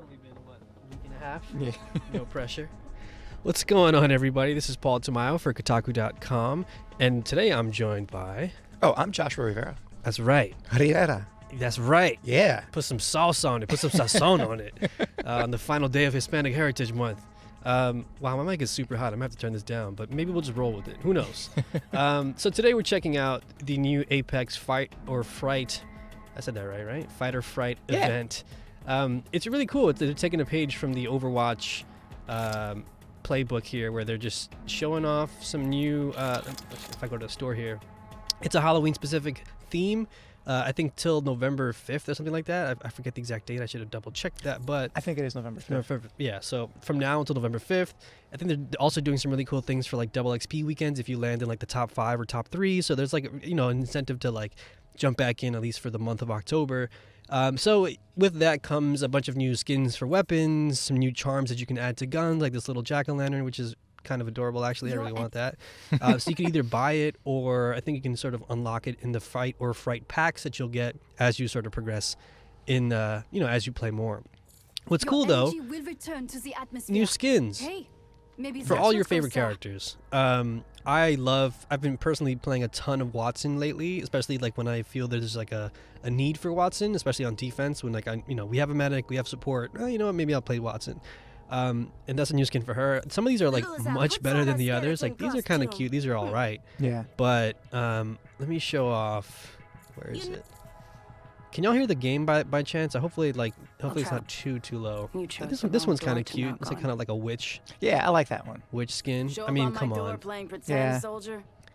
only been, what, a week and a half? Yeah. No pressure. What's going on, everybody? This is Paul Tamayo for Kotaku.com, and today I'm joined by... Oh, I'm Joshua Rivera. That's right. Rivera. That's right. Yeah. Put some salsa on it. Put some sazon on it. On the final day of Hispanic Heritage Month. Wow, my mic is super hot. I'm going to have to turn this down, but maybe we'll just roll with it. Who knows? So today we're checking out the new Apex Fight or Fright. I said that right? Fight or Fright event. It's really cool. They're taking a page from the Overwatch playbook here, where they're just showing off some new, if I go to the store here, it's a Halloween specific theme. I think till November 5th or something like that. I forget the exact date. I should have double checked that, but I think it is November 5th. Yeah, so from now until November 5th. I think they're also doing some really cool things for like double XP weekends if you land in like the top 5 or top 3. So there's like, an incentive to like jump back in at least for the month of October. So with that comes a bunch of new skins for weapons, some new charms that you can add to guns, like this little jack-o'-lantern, which is kind of adorable, actually. I really want that. So you can either buy it, or I think you can sort of unlock it in the Fight or Fright packs that you'll get as you sort of progress in, as you play more. What's cool, though, new skins for all your favorite characters. I've been personally playing a ton of Watson lately, especially like when I feel there's like a need for Watson, especially on defense, when like we have a medic, we have support. Maybe I'll play Watson. And that's a new skin for her. Some of these are like much better than the others. Like these are kind of cute. These are all right. Yeah. But let me show off. Where is it? Can y'all hear the game by chance? Hopefully it's not too low. This one's kind of cute. It's like kind of like a witch. Yeah, I like that one. Witch skin. I mean, come on. Yeah.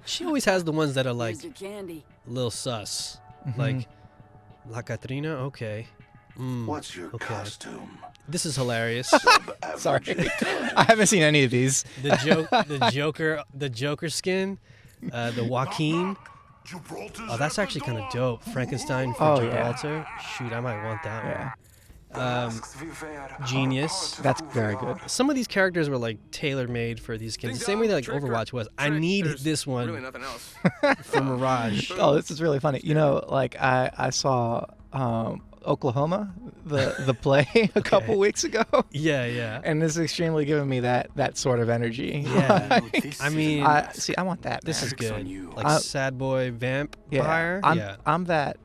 She always has the ones that are like a little sus. Mm-hmm. Like La Catrina. Okay. What's your costume? This is hilarious. Sorry, I haven't seen any of these. The Joker skin, the Joaquin. Oh, that's actually kind of dope. Frankenstein from Gibraltar. Yeah. Shoot, I might want that one. Genius. That's very good. Some of these characters were like tailor-made for these skins, the same way that like Overwatch was. I need this one really nothing else. for Mirage. Oh, this is really funny. Like I saw Oklahoma, the play a couple weeks ago. Yeah. And this is extremely giving me that sort of energy. Yeah. I mean, I want that. This man. is good. Like sad boy vampire. I'm that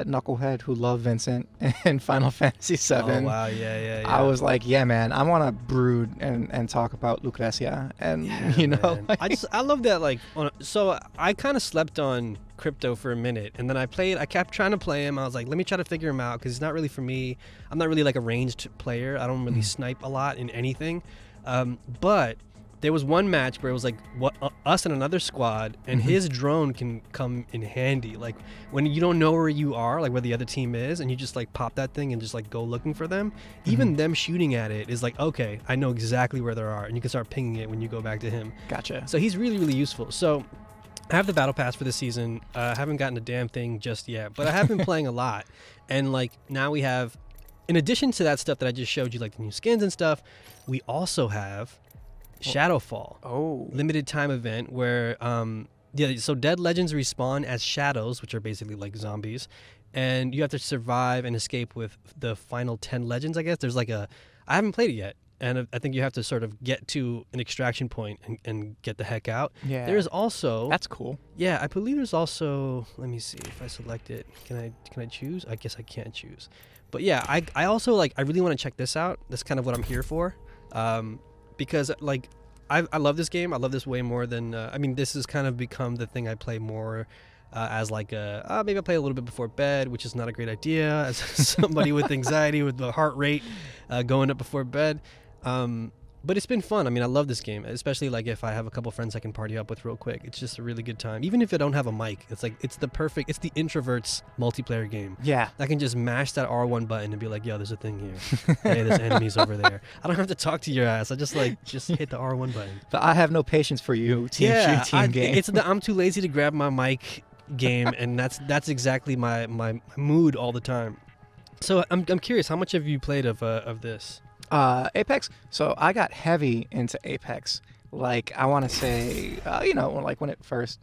knucklehead who loved Vincent in Final Fantasy VII. Oh wow, yeah. I was like, yeah, man, I want to brood and talk about Lucrecia, and I love that. Like, so I kind of slept on Crypto for a minute, and then I kept trying to play him. I was like, let me try to figure him out, because it's not really for me. I'm not really like a ranged player. I don't really snipe a lot in anything. But there was one match where it was like us and another squad, and his drone can come in handy. Like when you don't know where you are, like where the other team is, and you just like pop that thing and just like go looking for them. Even them shooting at it is like, okay, I know exactly where they are, and you can start pinging it when you go back to him. Gotcha. So he's really, really useful. So I have the battle pass for this season. I haven't gotten a damn thing just yet, but I have been playing a lot. And like now we have, in addition to that stuff that I just showed you, like the new skins and stuff, we also have Shadowfall. Limited time event where so dead legends respawn as shadows, which are basically like zombies, and you have to survive and escape with the final 10 legends, I guess. There's like I haven't played it yet, and I think you have to sort of get to an extraction point and get the heck out. Yeah. There's also... That's cool. Yeah, I believe there's also... Let me see if I select it. Can I choose? I guess I can't choose. But yeah, I also like... I really want to check this out. That's kind of what I'm here for. Because like I love this game. I love this way more than... this has kind of become the thing I play more as like maybe I play a little bit before bed, which is not a great idea as somebody with anxiety with the heart rate going up before bed. But it's been fun. I mean, I love this game, especially like if I have a couple friends I can party up with real quick. It's just a really good time. Even if I don't have a mic, it's like it's the introverts multiplayer game. Yeah. I can just mash that R1 button and be like, yo, there's a thing here. Hey, there's enemies over there. I don't have to talk to your ass. I just hit the R1 button. But I have no patience for you, team game. It's I'm too lazy to grab my mic game, and that's exactly my mood all the time. So I'm curious, how much have you played of this? Apex. So I got heavy into Apex. Like I want to say, like when it first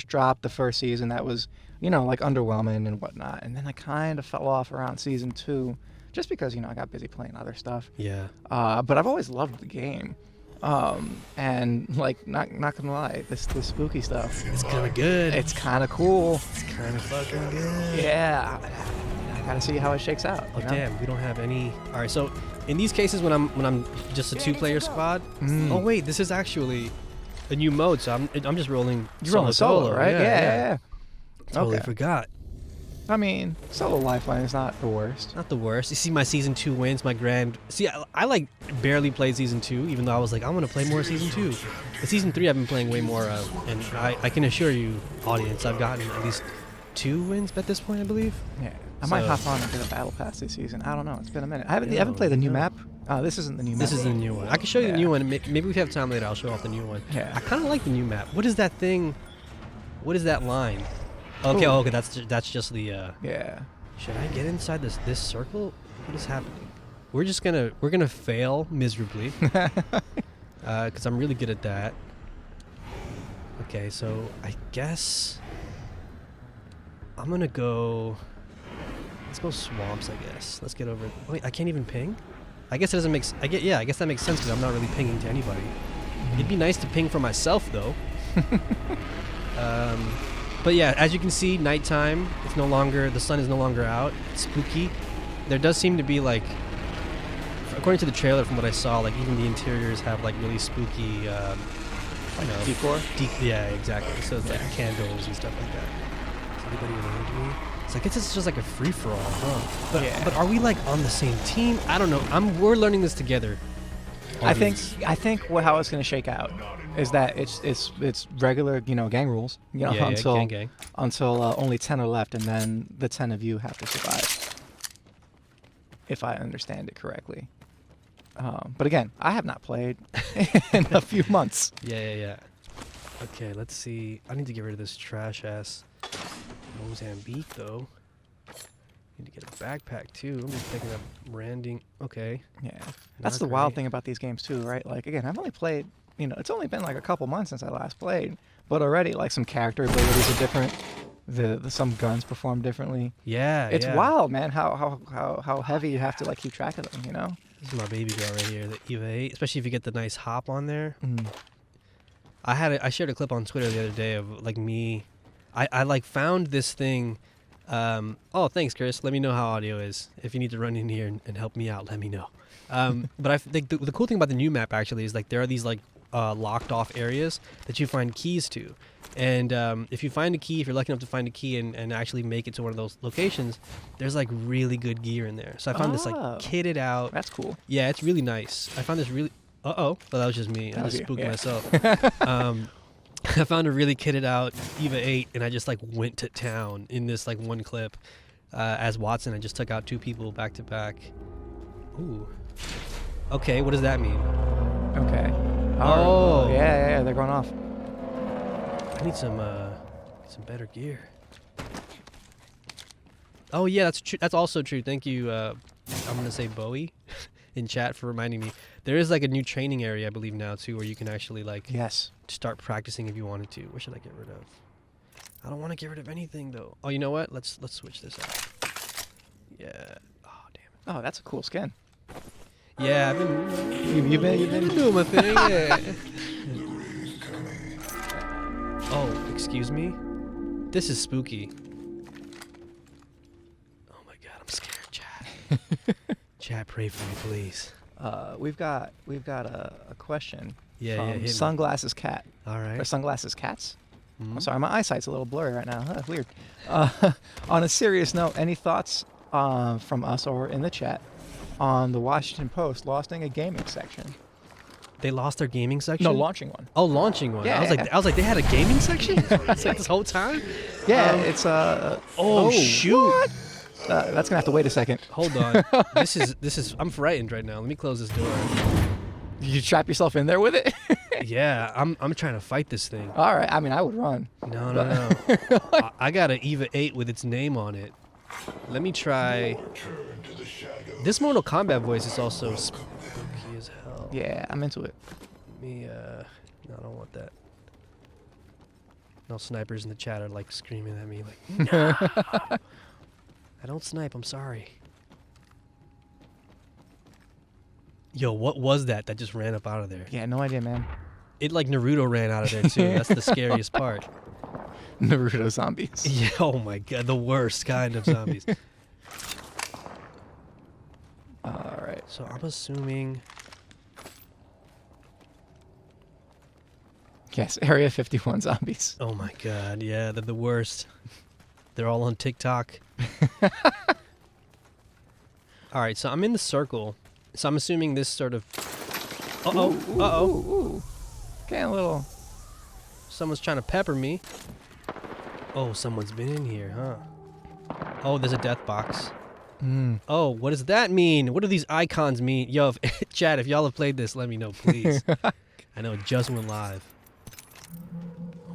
dropped, the first season, that was, like underwhelming and whatnot. And then I kind of fell off around season 2. just because I got busy playing other stuff. Yeah. But I've always loved the game. And like not gonna lie, this spooky stuff. It's kind of good. It's kind of cool. It's kind of fucking good. Yeah. I gotta see how it shakes out. Oh damn, we don't have any. All right, so in these cases when I'm just a 2-player squad. Oh wait, this is actually a new mode, so I'm just rolling. You're rolling solo, right? Yeah. Totally forgot. I mean, solo lifeline is not the worst. Not the worst. You see my season 2 wins, my grand. See, I like barely played season 2, even though I was like, I want to play more season 2. But season 3, I've been playing way more of, and I can assure you, audience, I've gotten at least 2 wins at this point, I believe. Yeah, I might hop on and get a battle pass this season. I don't know. It's been a minute. I haven't played the new map. This isn't the new map. This is the new one. I can show you the new one. Maybe if we have time later, I'll show off the new one. Yeah. I kind of like the new map. What is that thing? What is that line? Okay, okay, that's just the. Yeah. Should I get inside this circle? What is happening? We're gonna fail miserably. Because I'm really good at that. Okay, so I guess I'm gonna go. Let's go swamps, I guess. Let's get over. Wait, I can't even ping. I guess it doesn't make. I guess that makes sense because I'm not really pinging to anybody. It'd be nice to ping for myself though. But yeah, as you can see, nighttime. It's no longer. The sun is no longer out. It's spooky. There does seem to be like, according to the trailer, from what I saw, like even the interiors have like really spooky. Decor. Yeah, exactly. So it's like candles and stuff like that. Is anybody around me? So I guess it's just like a free for all, huh? But are we like on the same team? I don't know. We're learning this together. I think how it's gonna shake out is that it's regular gang rules until gang. until only 10 are left, and then the 10 of you have to survive. If I understand it correctly. But again, I have not played in a few months. Yeah. Okay, let's see. I need to get rid of this trash ass Mozambique though. Need to get a backpack too. I'm just picking up randing. Okay. Yeah. That's the wild thing about these games too, right? Like again, I've only played, it's only been like a couple months since I last played, but already like some character abilities are different. Some guns perform differently. Yeah. It's wild, man, how heavy you have to like keep track of them, This is my baby girl right here, the Eva 8, especially if you get the nice hop on there. Mm. I shared a clip on Twitter the other day of like me. I like found this thing. Oh, thanks, Chris. Let me know how audio is. If you need to run in here and help me out, let me know. But I think the cool thing about the new map actually is like there are these like locked off areas that you find keys to. And if you find a key, if you're lucky enough to find a key and actually make it to one of those locations, there's like really good gear in there. So I found this like kitted out. That's cool. Yeah, it's really nice. I found this really. Oh, that was just me. I just spooked myself. I found a really kitted out Eva 8, and I just like went to town in this like one clip. As Watson, I just took out 2 people back to back. Ooh. Okay, what does that mean? Okay. Oh. Yeah, they're going off. I need some better gear. Oh yeah, that's true. That's also true. Thank you. I'm gonna say Bowie in chat for reminding me. There is like a new training area, I believe now too, where you can actually like start practicing if you wanted to. What should I get rid of? I don't want to get rid of anything though. Oh, you know what? Let's switch this up. Yeah. Oh damn it. Oh, that's a cool skin. Yeah, I've been. You've been doing my thing. Yeah. Oh, excuse me? This is spooky. Oh my god, I'm scared, chat. Chat, pray for me, please. We've got a question from Sunglasses Cat. All right. Or Sunglasses Cats. Mm-hmm. I'm sorry, my eyesight's a little blurry right now. Weird. On a serious note, any thoughts from us or in the chat on the Washington Post losing a gaming section? They lost their gaming section? No, launching one. Oh, launching one. Yeah, I was like, they had a gaming section? It's like this whole time? Yeah, it's Oh shoot! What? That's gonna have to wait a second. Hold on. This is. I'm frightened right now. Let me close this door. Did you trap yourself in there with it? Yeah, I'm trying to fight this thing. All right. I mean, I would run. No. I got an Eva 8 with its name on it. Let me try. This Mortal Kombat voice is also spooky as hell. Yeah, I'm into it. No, I don't want that. No snipers in the chat are like screaming at me like, no. I don't snipe, I'm sorry. Yo, what was that just ran up out of there? Yeah, no idea, man. It like Naruto ran out of there too. That's the scariest part. Naruto zombies. Yeah, oh my god, the worst kind of zombies. All right. So I'm assuming... Yes, Area 51 zombies. Oh my god, yeah, they're the worst. They're all on TikTok. All right, so I'm in the circle. So I'm assuming this sort of... Uh-oh, uh-oh. Ooh. Getting a little... Someone's trying to pepper me. Oh, someone's been in here, huh? Oh, there's a death box. Oh, what does that mean? What do these icons mean? Yo, Chad, if y'all have played this, let me know, please. I know it just went live.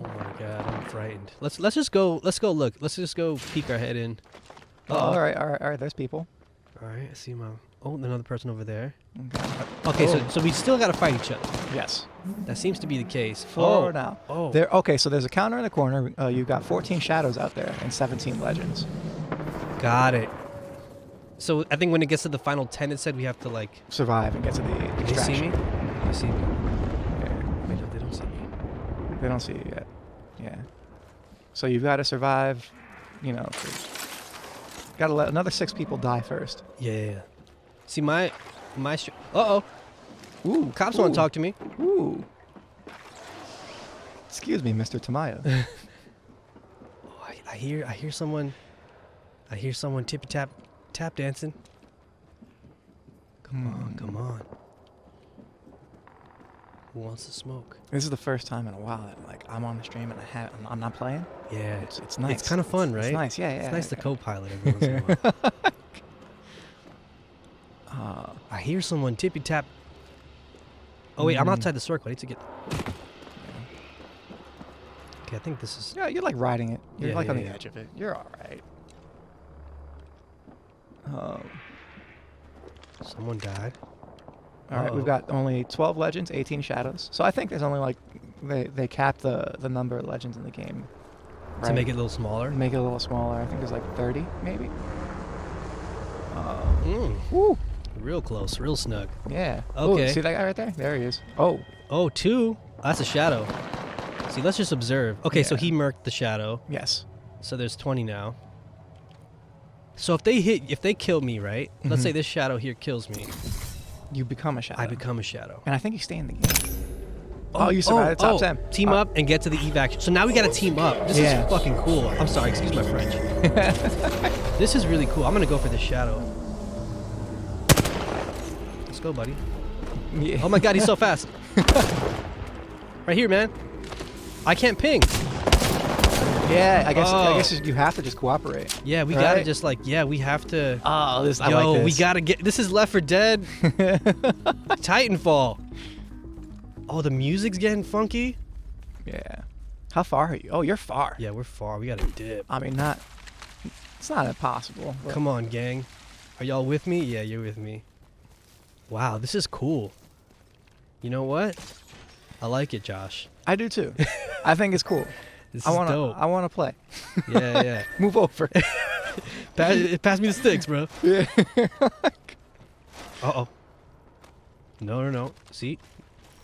Oh my god, I'm frightened. Let's just go look. Let's just go peek our head in. Oh, all right. There's people. All right, I see my... Oh, another person over there. Okay. Okay, so we still got to fight each other. Yes. That seems to be the case. For now. Oh. Okay, so there's a counter in the corner. You've got 14 shadows out there and 17 legends. Got it. So I think when it gets to the final 10, it said we have to like... Survive and get to the Did they see me? They see me. Yeah. Wait, no, they don't see me. They don't see you yet. Yeah. So you've got to survive, got to let another 6 people die first. Yeah. See, my uh-oh. Ooh. Cops want to talk to me. Ooh. Excuse me, Mr. Tamayo. Oh, I hear someone tippy tap dancing. Come on. Who wants to smoke? This is the first time in a while that I'm on the stream and I'm not playing. Yeah, It's nice. It's kind of fun, right? It's nice, yeah. It's nice to co-pilot every once in a while. I hear someone tippy tap. Oh wait, I'm outside the circle. I need to get. Okay, I think this is. Yeah, you're like riding it. You're Yeah, on the yeah. edge of it. You're all right. Someone died. All right, we've got only 12 legends, 18 shadows. So I think there's only they capped the number of legends in the game. To make it a little smaller. Make it a little smaller. I think there's 30 maybe. Woo. Real close, real snug. Yeah. Okay. Ooh, see that guy right there? There he is. Oh. Oh, 2. That's a shadow. See, let's just observe. Okay, so Yeah. he murked the shadow. Yes. So there's 20 now. So if they kill me, right? Let's say this shadow here kills me. You become a shadow. I become a shadow. And I think you stay in the game. Oh, you survived the top 10. Team up and get to the evac. So now we gotta team up. This is fucking cool. I'm sorry, excuse my French. This is really cool. I'm gonna go for this shadow. Let's go, buddy. Yeah. Oh my god, he's so fast. Right here, man. I can't ping. Yeah, I guess you have to just cooperate. Yeah, we gotta just we have to. Oh, I like Yo, this. we gotta get. This is Left 4 Dead. Titanfall. Oh, the music's getting funky. Yeah. How far are you? Oh, you're far. Yeah, we're far. We gotta dip. I mean, it's not impossible. But Come on, gang. Are y'all with me? Yeah, you're with me. Wow, this is cool. You know what? I like it, Josh. I do too. I think it's cool. This I is wanna, dope. I want to play. Yeah. Move over. Pass me the sticks, bro. Yeah. Uh-oh. No. See?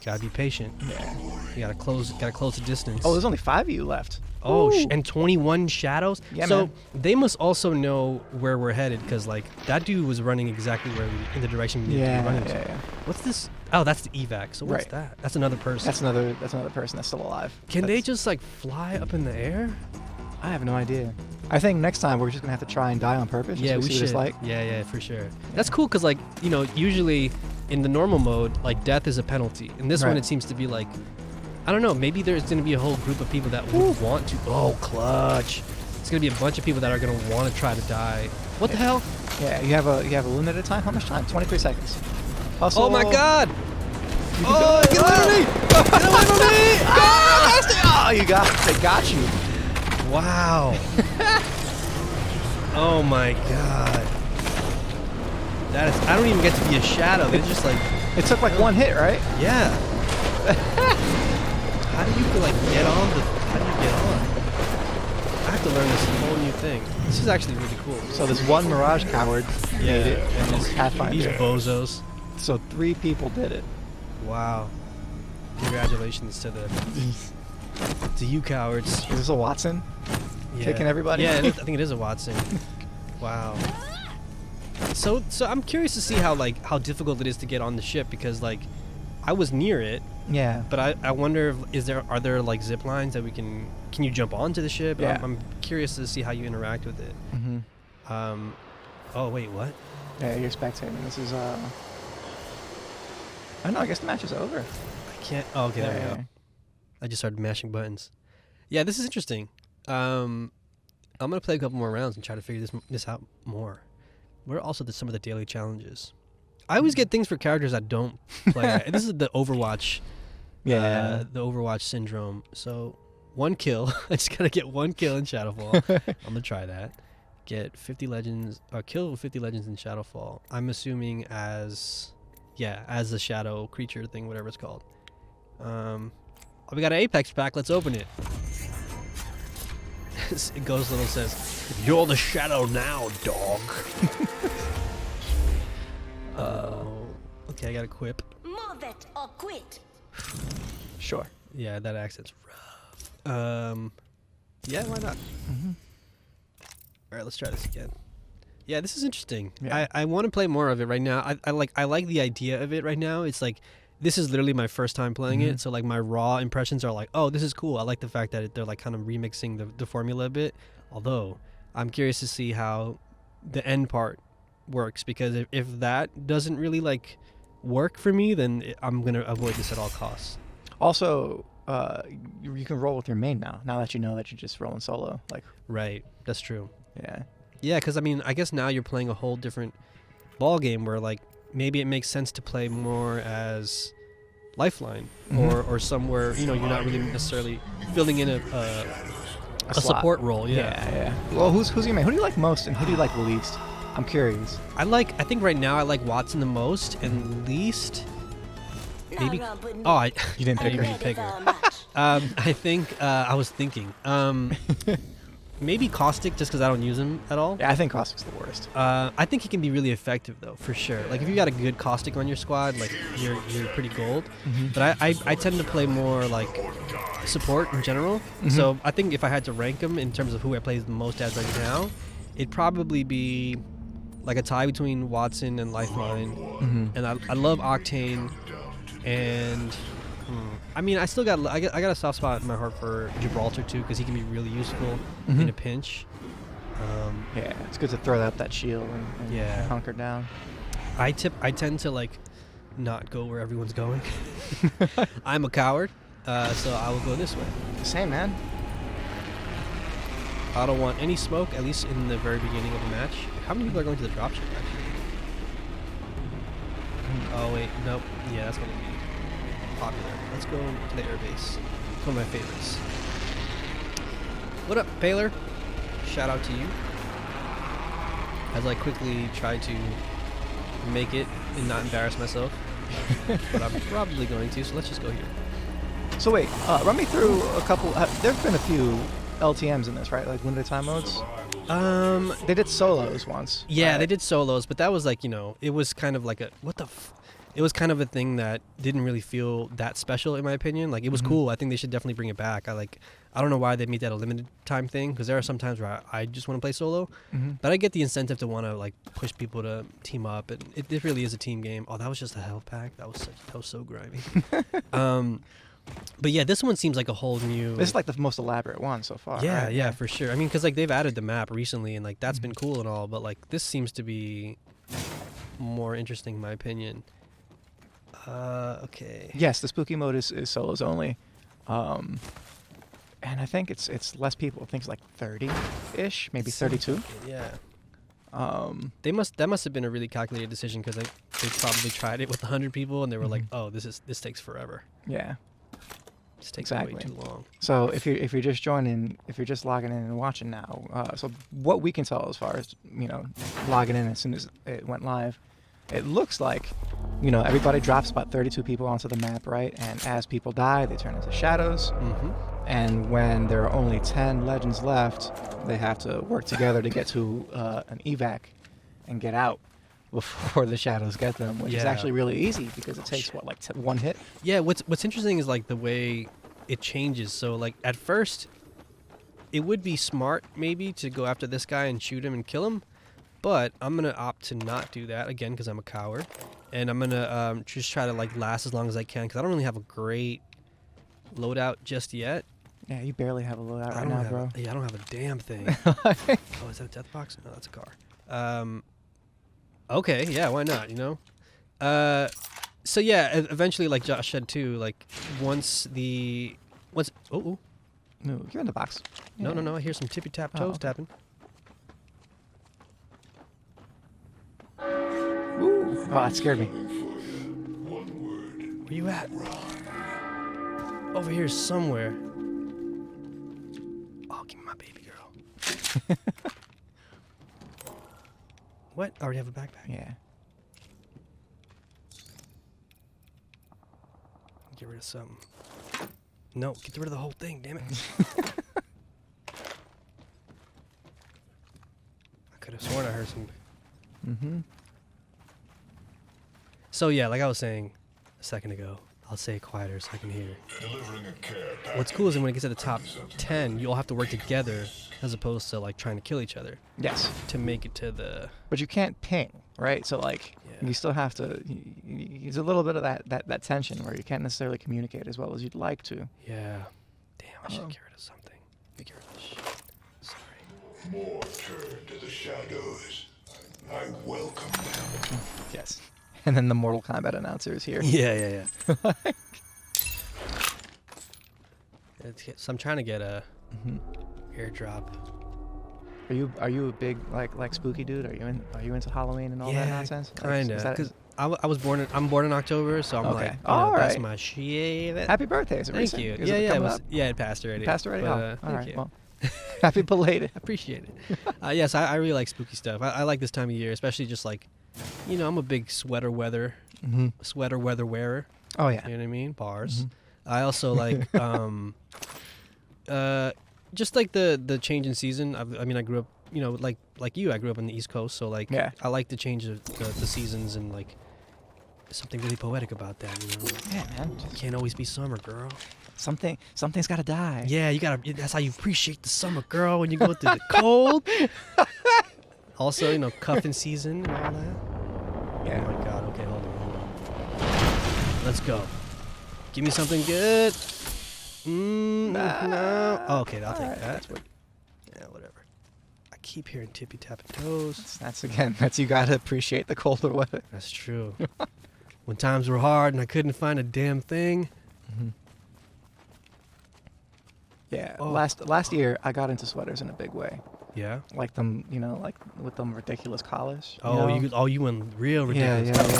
Gotta be patient. Yeah. You gotta close the distance. Oh, there's only 5 of you left. Oh, Ooh. and 21 shadows? Yeah, so man. they must also know where we're headed, because that dude was running exactly in the direction we need to be running to. Yeah. What's this? Oh, that's the evac. So what's Right. that? That's another person. That's another person that's still alive. Can they just fly up in the air? I have no idea. I think next time we're just gonna have to try and die on purpose. Yeah, just we to see should. what it's like. Yeah, for sure. That's cool because usually in the normal mode, death is a penalty. In this one, Right. it seems to be I don't know. Maybe there's gonna be a whole group of people that would want to. Oh, clutch! It's gonna be a bunch of people that are gonna want to try to die. What the hell? Yeah, you have a limited time. How much time? 23 seconds. Hustle. Oh my God! You can Oh, do it. get away from me! Get away from me! Oh, they got you. Wow. Oh my God. I don't even get to be a shadow. They're just It took one hit, right? yeah. How do you get on how do you get on? I have to learn this whole new thing. This is actually really cool. So there's one Mirage coward made it, and this these Pathfinder. bozos. So 3 people did it. Wow. Congratulations to you cowards. Is this a Watson? Yeah. Kicking everybody? Yeah, I think it is a Watson. Wow. So I'm curious to see how difficult it is to get on the ship, because like I was near it, Yeah. but I wonder if are there like zip lines that can you jump onto the ship? Yeah. I'm curious to see how you interact with it. Mm-hmm. Oh wait, what? Yeah, you're spectating. This is oh no, I guess the match is over. I can't. Oh, okay, there we go. I just started mashing buttons. Yeah, this is interesting. I'm gonna play a couple more rounds and try to figure this out more. What are also some of the daily challenges? I always get things for characters I don't play. This is the Overwatch. Yeah. The Overwatch syndrome. So 1 kill. I just gotta get 1 kill in Shadowfall. I'm gonna try that. Get 50 legends. Or kill 50 legends in Shadowfall. I'm assuming as the shadow creature thing, whatever it's called. We got an Apex pack. Let's open it. Ghost Little says, "You're the shadow now, dog." Okay, I got a quip. Move it or quit. Sure. Yeah, that accent's rough. Yeah, why not? Mm-hmm. All right, let's try this again. Yeah, this is interesting. Yeah. I want to play more of it right now. I like the idea of it right now. It's like, this is literally my first time playing it, so like my raw impressions are like, oh, this is cool. I like the fact that they're like kind of remixing the formula a bit. Although I'm curious to see how the end part works, because if that doesn't really like work for me, then I'm gonna avoid this at all costs. Also, you can roll with your main now that you know that you're just rolling solo. Like, Right, that's true. yeah. Yeah, because I mean, I guess now you're playing a whole different ball game where like maybe it makes sense to play more as Lifeline or somewhere, you know, you're not really necessarily filling in a support role. Yeah. Well, who's your main? Who do you like most and who do you like least? I'm curious. I think right now I like Watson the most, and least maybe. Oh, You didn't pick her. didn't pick her. I think I was thinking maybe Caustic, just because I don't use him at all. Yeah, I think Caustic's the worst. I think he can be really effective though, for sure. Like if you got a good Caustic on your squad, like you're pretty gold. But I tend to play more like support in general. So I think if I had to rank them in terms of who I play the most as right now, it'd probably be like a tie between Watson and Lifeline. And I love Octane, and I mean, I got a soft spot in my heart for Gibraltar too, because he can be really useful in a pinch. Yeah, it's good to throw out that shield and hunker down. I tend to like not go where everyone's going. I'm a coward, so I will go this way. Same, man. I don't want any smoke, at least in the very beginning of the match. How many people are going to the dropship, actually? Oh, wait, nope. Yeah, that's going to be popular. Let's go to the airbase. It's one of my favorites. What up, Paler? Shout out to you. As I quickly try to make it and not embarrass myself. But I'm probably going to, so let's just go here. So wait, run me through a couple. There've been a few LTMs in this, right? Like limited time modes. They did solos once. Yeah, right? they did solos, but that was like, it was kind of like it was kind of a thing that didn't really feel that special in my opinion. Like it was cool. I think they should definitely bring it back. I don't know why they made that a limited time thing, because there are some times where I just want to play solo, but I get the incentive to want to like push people to team up, and it really is a team game. Oh, that was just a health pack. That was so grimy. But yeah, this one seems like a whole new. This is like the most elaborate one so far. Yeah, right? yeah, for sure. I mean, because like they've added the map recently, and like that's been cool and all, but like this seems to be more interesting, in my opinion. Okay. Yes, the spooky mode is solos only, and I think it's less people. I think it's like 30-ish, maybe 32. Yeah. That must have been a really calculated decision, because they probably tried it with 100 people and they were like, oh, this takes forever. Yeah. This takes Exactly. way too long. So if you're just joining, if you're just logging in and watching now, so what we can tell as far as logging in as soon as it went live, it looks like everybody drops about 32 people onto the map, right? And as people die, they turn into shadows. And when there are only 10 legends left, they have to work together to get to an evac and get out. before the shadows get them, which is Yeah. actually really easy because it takes shit. what, like one hit. Yeah, what's interesting is like the way it changes. So like at first, it would be smart maybe to go after this guy and shoot him and kill him, but I'm gonna opt to not do that again because I'm a coward, and I'm gonna just try to like last as long as I can because I don't really have a great loadout just yet. Yeah, you barely have a loadout I right don't now, have bro. yeah, I don't have a damn thing. Oh, is that a death box? No, that's a car. Okay, yeah, why not? You know. So yeah, eventually, like Josh said too, like once. Oh. No, you're in the box. No, Yeah. no, no. I hear some tippy tap Oh, toes okay. tapping. Ooh. Oh, that scared me. Where you at? Over here somewhere. Oh, give me my baby girl. What? I already have a backpack. Yeah. Get rid of something. No, get rid of the whole thing, damn it. I could have sworn I heard some. Mm-hmm. So yeah, like I was saying a second ago, I'll say it quieter so I can hear. What's cool is when it gets to the top 10, you all have to work together as opposed to like trying to kill each other Yes. to make it to the. But you can't ping, right? So like, Yeah. you still have to. There's a little bit of that tension where you can't necessarily communicate as well as you'd like to. Yeah. Damn, I should Uh-oh. get rid of something. Let me get rid of this shit. Sorry. More turn to the shadows. I welcome them. Yes. And then the Mortal Kombat announcer is here. Yeah. So I'm trying to get a airdrop. Are you a big like spooky dude? Are you into Halloween and all that nonsense? Like, is Kinda. that- Because I was born. I'm born in October, so I'm Okay. like, All that's right. my shit. Happy birthday! Is it Thank recent? you. Is Yeah, it it coming was. up? Yeah, it passed already. Passed already. But, Oh, all thank right. you. Well, happy belated. Appreciate it. Yes, I really like spooky stuff. I like this time of year, especially just like, I'm a big sweater weather wearer. Oh yeah. You know what I mean? Bars. I also like just like the change in season. I grew up, like you. I grew up on the East Coast, so like Yeah. I like the change of the seasons and like something really poetic about that. Yeah, man. Can't always be summer, girl. Something's got to die. Yeah, you gotta. That's how you appreciate the summer, girl, when you go through the cold. Also, cuffing season and all that. Yeah. Oh my God. Okay, hold on. Let's go. Give me something good. No. Oh, okay, I'll take Alright, that. Yeah, whatever. I keep hearing tippy tapping toes. That's you got to appreciate the colder weather. That's true. When times were hard and I couldn't find a damn thing. Yeah. Oh. Last year I got into sweaters in a big way. Yeah. Like them, like with them ridiculous collars. Oh, know? you went real Yeah, ridiculous.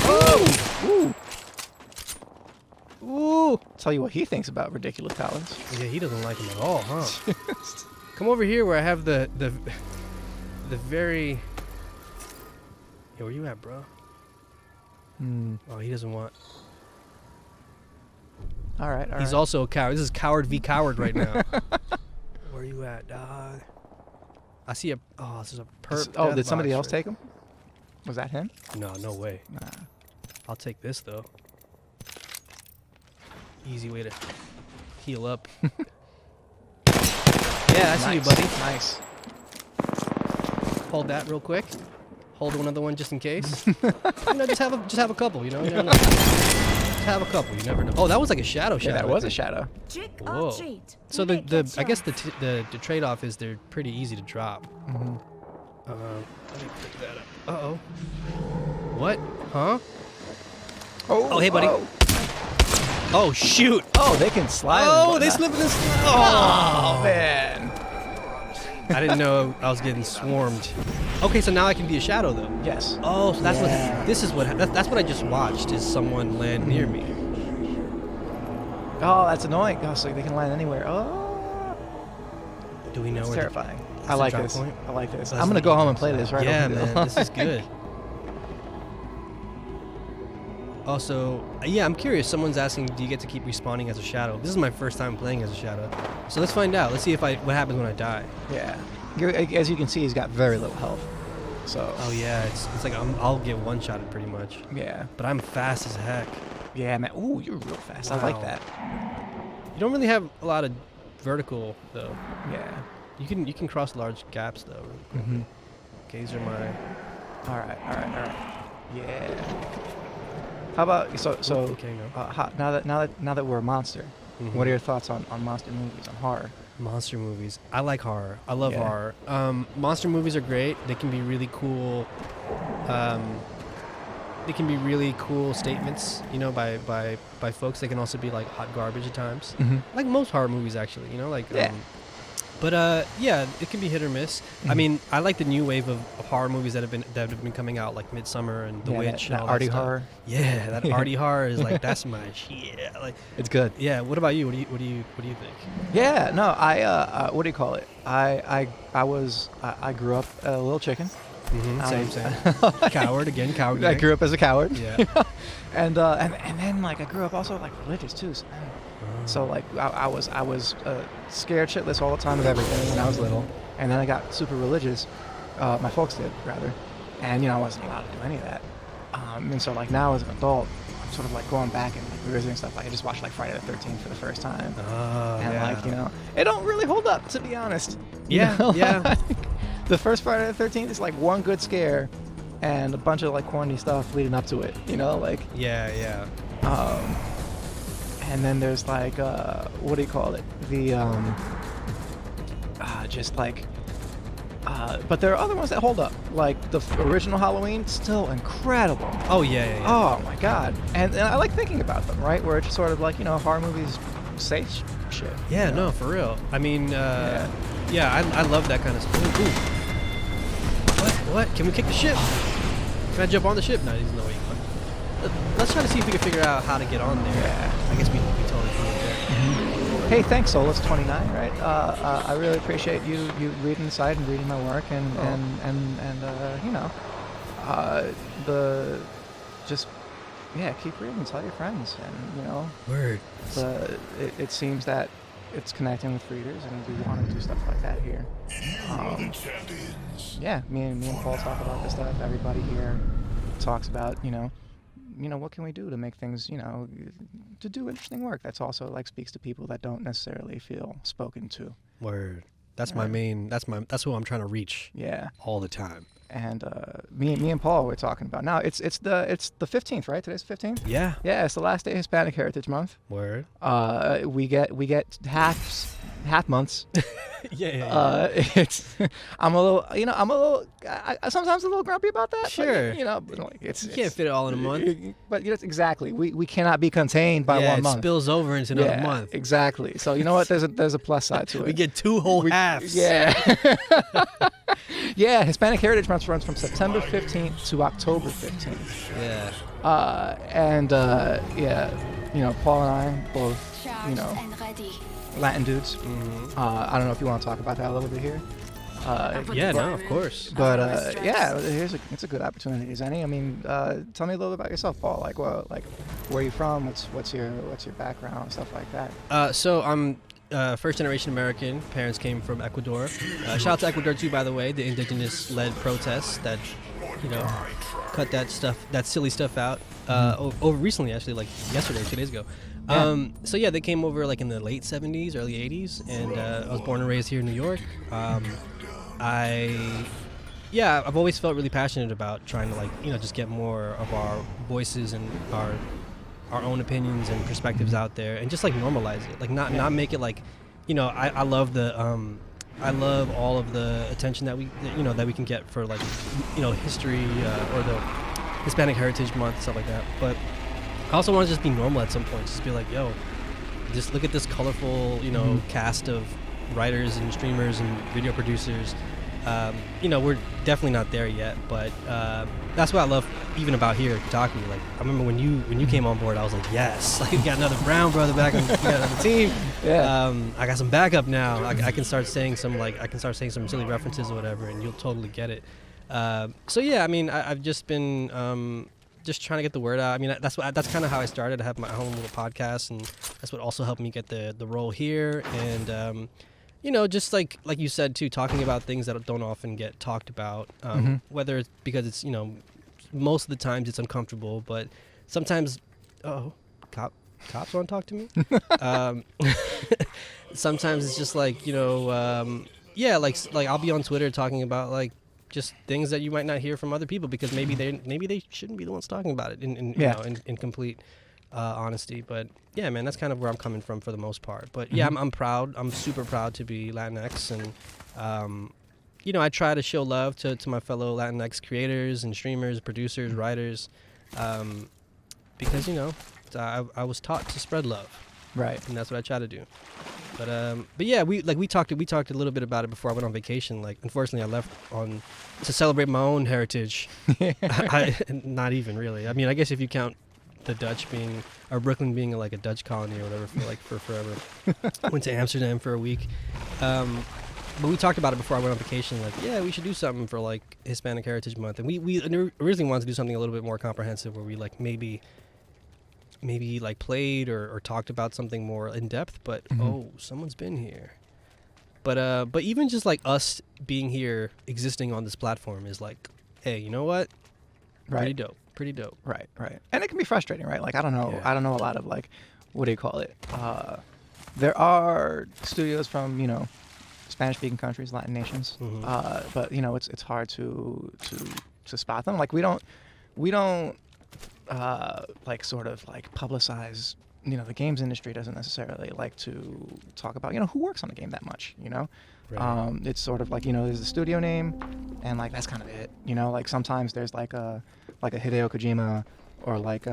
yeah. Ooh. Tell you what he thinks about ridiculous collars. Yeah, he doesn't like him at all, huh? Come over here where I have the very. Yo, where you at, bro? Oh, he doesn't want. All right. He's also a coward. This is coward v coward right now. Where you at, dog? I see a. Oh, this is a perp. Oh, death did somebody box else right- take him? Was that him? No, no way. Nah. I'll take this though. Easy way to heal up. Yeah, I see you, buddy. Nice. Hold that real quick. Hold another one just in case. Just have a couple. You never know. Just have a couple. You never know. Oh, that was like a shadow. Yeah, that I was a think. shadow. Trick Whoa. or treat. So Make it I guess yours. the trade-off is they're pretty easy to drop. Let me pick that up. Uh-oh. What? Huh? Oh, hey, buddy. Oh, shoot. Oh, they can slide. and Oh, they whatnot. slip in this. Oh, man. I didn't know I was getting swarmed. Okay, so now I can be a shadow, though. Yes. Oh, so that's Yeah. what. This is what. That's what I just watched. Is someone land near me? Oh, that's annoying. Oh, so they can land anywhere. Oh, Do we know it's where? terrifying. the I like drop this. point? I like this. That's I'm gonna the go home and easiest play side. this right Yeah, over here. man, this is good. Also, yeah, I'm curious. Someone's asking, do you get to keep respawning as a shadow? This is my first time playing as a shadow, so let's find out. Let's see what happens when I die. Yeah. As you can see, he's got very little health. So Oh yeah, it's like I'll get one shotted pretty much, yeah, but I'm fast as heck. yeah, man. Ooh, you're real fast. I like Wow. that. You don't really have a lot of vertical though. Yeah. You can cross large gaps though. Really quick. Mm-hmm. Okay, these are my. All right, all right, all right. Yeah. How about so Okay, no. now that we're a monster, Mhm. what are your thoughts on monster movies, on horror? Monster movies? I like horror. I love Yeah. horror. Monster movies are great. They can be really cool. They can be really cool statements, you know, by folks. They can also be like hot garbage at times. Mm-hmm. Like most horror movies, actually. You know, like. Yeah. But yeah, it can be hit or miss. I Mhm. mean, I like the new wave of horror movies that have been coming out, like Midsummer and The Witch and that all arty that stuff. horror. Yeah, that arty horror is like that's my shit. Like, It's good. yeah. What about you? What do you think? Yeah, no, I what do you call it? I grew up a little chicken. Same. I- Coward again. Coward. I gang. grew up as a coward. Yeah. and then like I grew up also like religious too. So like I was scared shitless all the time of everything when I was little, and then I got super religious. My folks did rather, and you know I wasn't allowed to do any of that. And so like now as an adult, I'm sort of like going back and like revisiting stuff. Like I just watched like Friday the 13th for the first time, Oh, and yeah. like you know it don't really hold up to be honest. You Yeah, know? yeah. Like, the first Friday the 13th is like one good scare, and a bunch of like corny stuff leading up to it. You know like. Yeah. And then there's like, what do you call it? The, just like, but there are other ones that hold up. Like the original Halloween, still incredible. Oh yeah. Oh my God. And I like thinking about them, right? Where it's sort of like, you know, horror movies say shit. Yeah, you know? no, for real. I mean, Yeah. I love that kind of stuff. Ooh. What? Can we kick the ship? Can I jump on the ship? No, there's no way. Let's try to see if we can figure out how to get on there. Yeah. I guess we totally can. Hey, thanks, Solus 29, right? I really appreciate you reading the site and reading my work and you know, keep reading, tell your friends, and you know, Word. it seems that it's connecting with readers, and we want to do stuff like that here. You are the champions. Yeah, me and Paul talk about this stuff. Everybody here talks about, you know, what can we do to make things, you know, to do interesting work that's also like speaks to people that don't necessarily feel spoken to. Word. That's my main. That's who I'm trying to reach Yeah. all the time. And me and Paul were talking about. Now it's the 15th, right? Today's the 15th. Yeah. Yeah, it's the last day of Hispanic Heritage Month. Word. We get half months. Yeah. It's I'm a little sometimes a little grumpy about that. Sure. But, you know, but like, You can't fit it all in a month. But yes, exactly. We cannot be contained by Yeah, one it month. spills over into another Yeah, month. exactly. So you know what? There's a plus side to it. We get two whole halves. Yeah. Yeah, Hispanic Heritage Month runs from September 15th to October 15th. Yeah. Yeah, you know, Paul and I both, you know, and ready. Latin dudes. Mm-hmm. I don't know if you want to talk about that a little bit here. Yeah. No, of course. But yeah, it's a good opportunity as any. I mean, tell me a little bit about yourself, Paul. Like, well, like, where are you from? What's your background, stuff like that. So I'm first generation American. Parents came from Ecuador. Shout out to Ecuador too, by the way. The indigenous-led protests that, you know, cut that silly stuff out. Over recently, actually, like yesterday, 2 days ago. Yeah. So yeah, they came over like in the late 70s, early 80s, and I was born and raised here in New York. I've always felt really passionate about trying to, like, you know, just get more of our voices and our own opinions and perspectives out there, and just like normalize it, like not make it like, you know, I love all of the attention that we can get for, like, you know, history or the Hispanic Heritage Month, stuff like that. But I also want to just be normal at some point, just be like, yo, just look at this colorful, you know, cast of writers and streamers and video producers. You know, we're definitely not there yet, but that's what I love even about here at Kotaku. Like, I remember when you came on board, I was like, yes, like, we got another Brown brother back on the team. Yeah. I got some backup now. I can start saying some silly references or whatever, and you'll totally get it. So yeah, I mean, I've just been just trying to get the word out. I mean, that's kind of how I started. I have my own little podcast, and that's what also helped me get the role here. And you know, just like you said too, talking about things that don't often get talked about, whether it's because it's, you know, most of the times it's uncomfortable, but sometimes, cops want to talk to me. Sometimes it's just like, you know, like I'll be on Twitter talking about like just things that you might not hear from other people because maybe they shouldn't be the ones talking about it you know, in complete honesty. But yeah, man, that's kind of where I'm coming from for the most part. But yeah, I'm proud. I'm super proud to be Latinx, and you know, I try to show love to my fellow Latinx creators and streamers, producers, writers, because, you know, I was taught to spread love, Right. and that's what I try to do. But yeah, we talked a little bit about it before I went on vacation. Like, unfortunately, I left to celebrate my own heritage. Not even really. I mean, I guess if you count the Dutch being, or Brooklyn being like a Dutch colony or whatever for forever. Went to Amsterdam for a week. But we talked about it before I went on vacation. Like, yeah, we should do something for like Hispanic Heritage Month, and we originally wanted to do something a little bit more comprehensive, where we like maybe like played or talked about something more in depth. But someone's been here. But even just like us being here, existing on this platform is like, hey, you know what? Right. Pretty dope. Right. And it can be frustrating, right? Like, I don't know. Yeah. I don't know a lot of like, what do you call it? There are studios from, you know, Spanish-speaking countries, Latin nations, but you know, it's hard to spot them. Like, we don't like sort of like publicize. You know, the games industry doesn't necessarily like to talk about, you know, who works on the game that much. You know, Right. it's sort of like, you know, there's the studio name, and like that's kind of it. You know, like sometimes there's like a Hideo Kojima, or like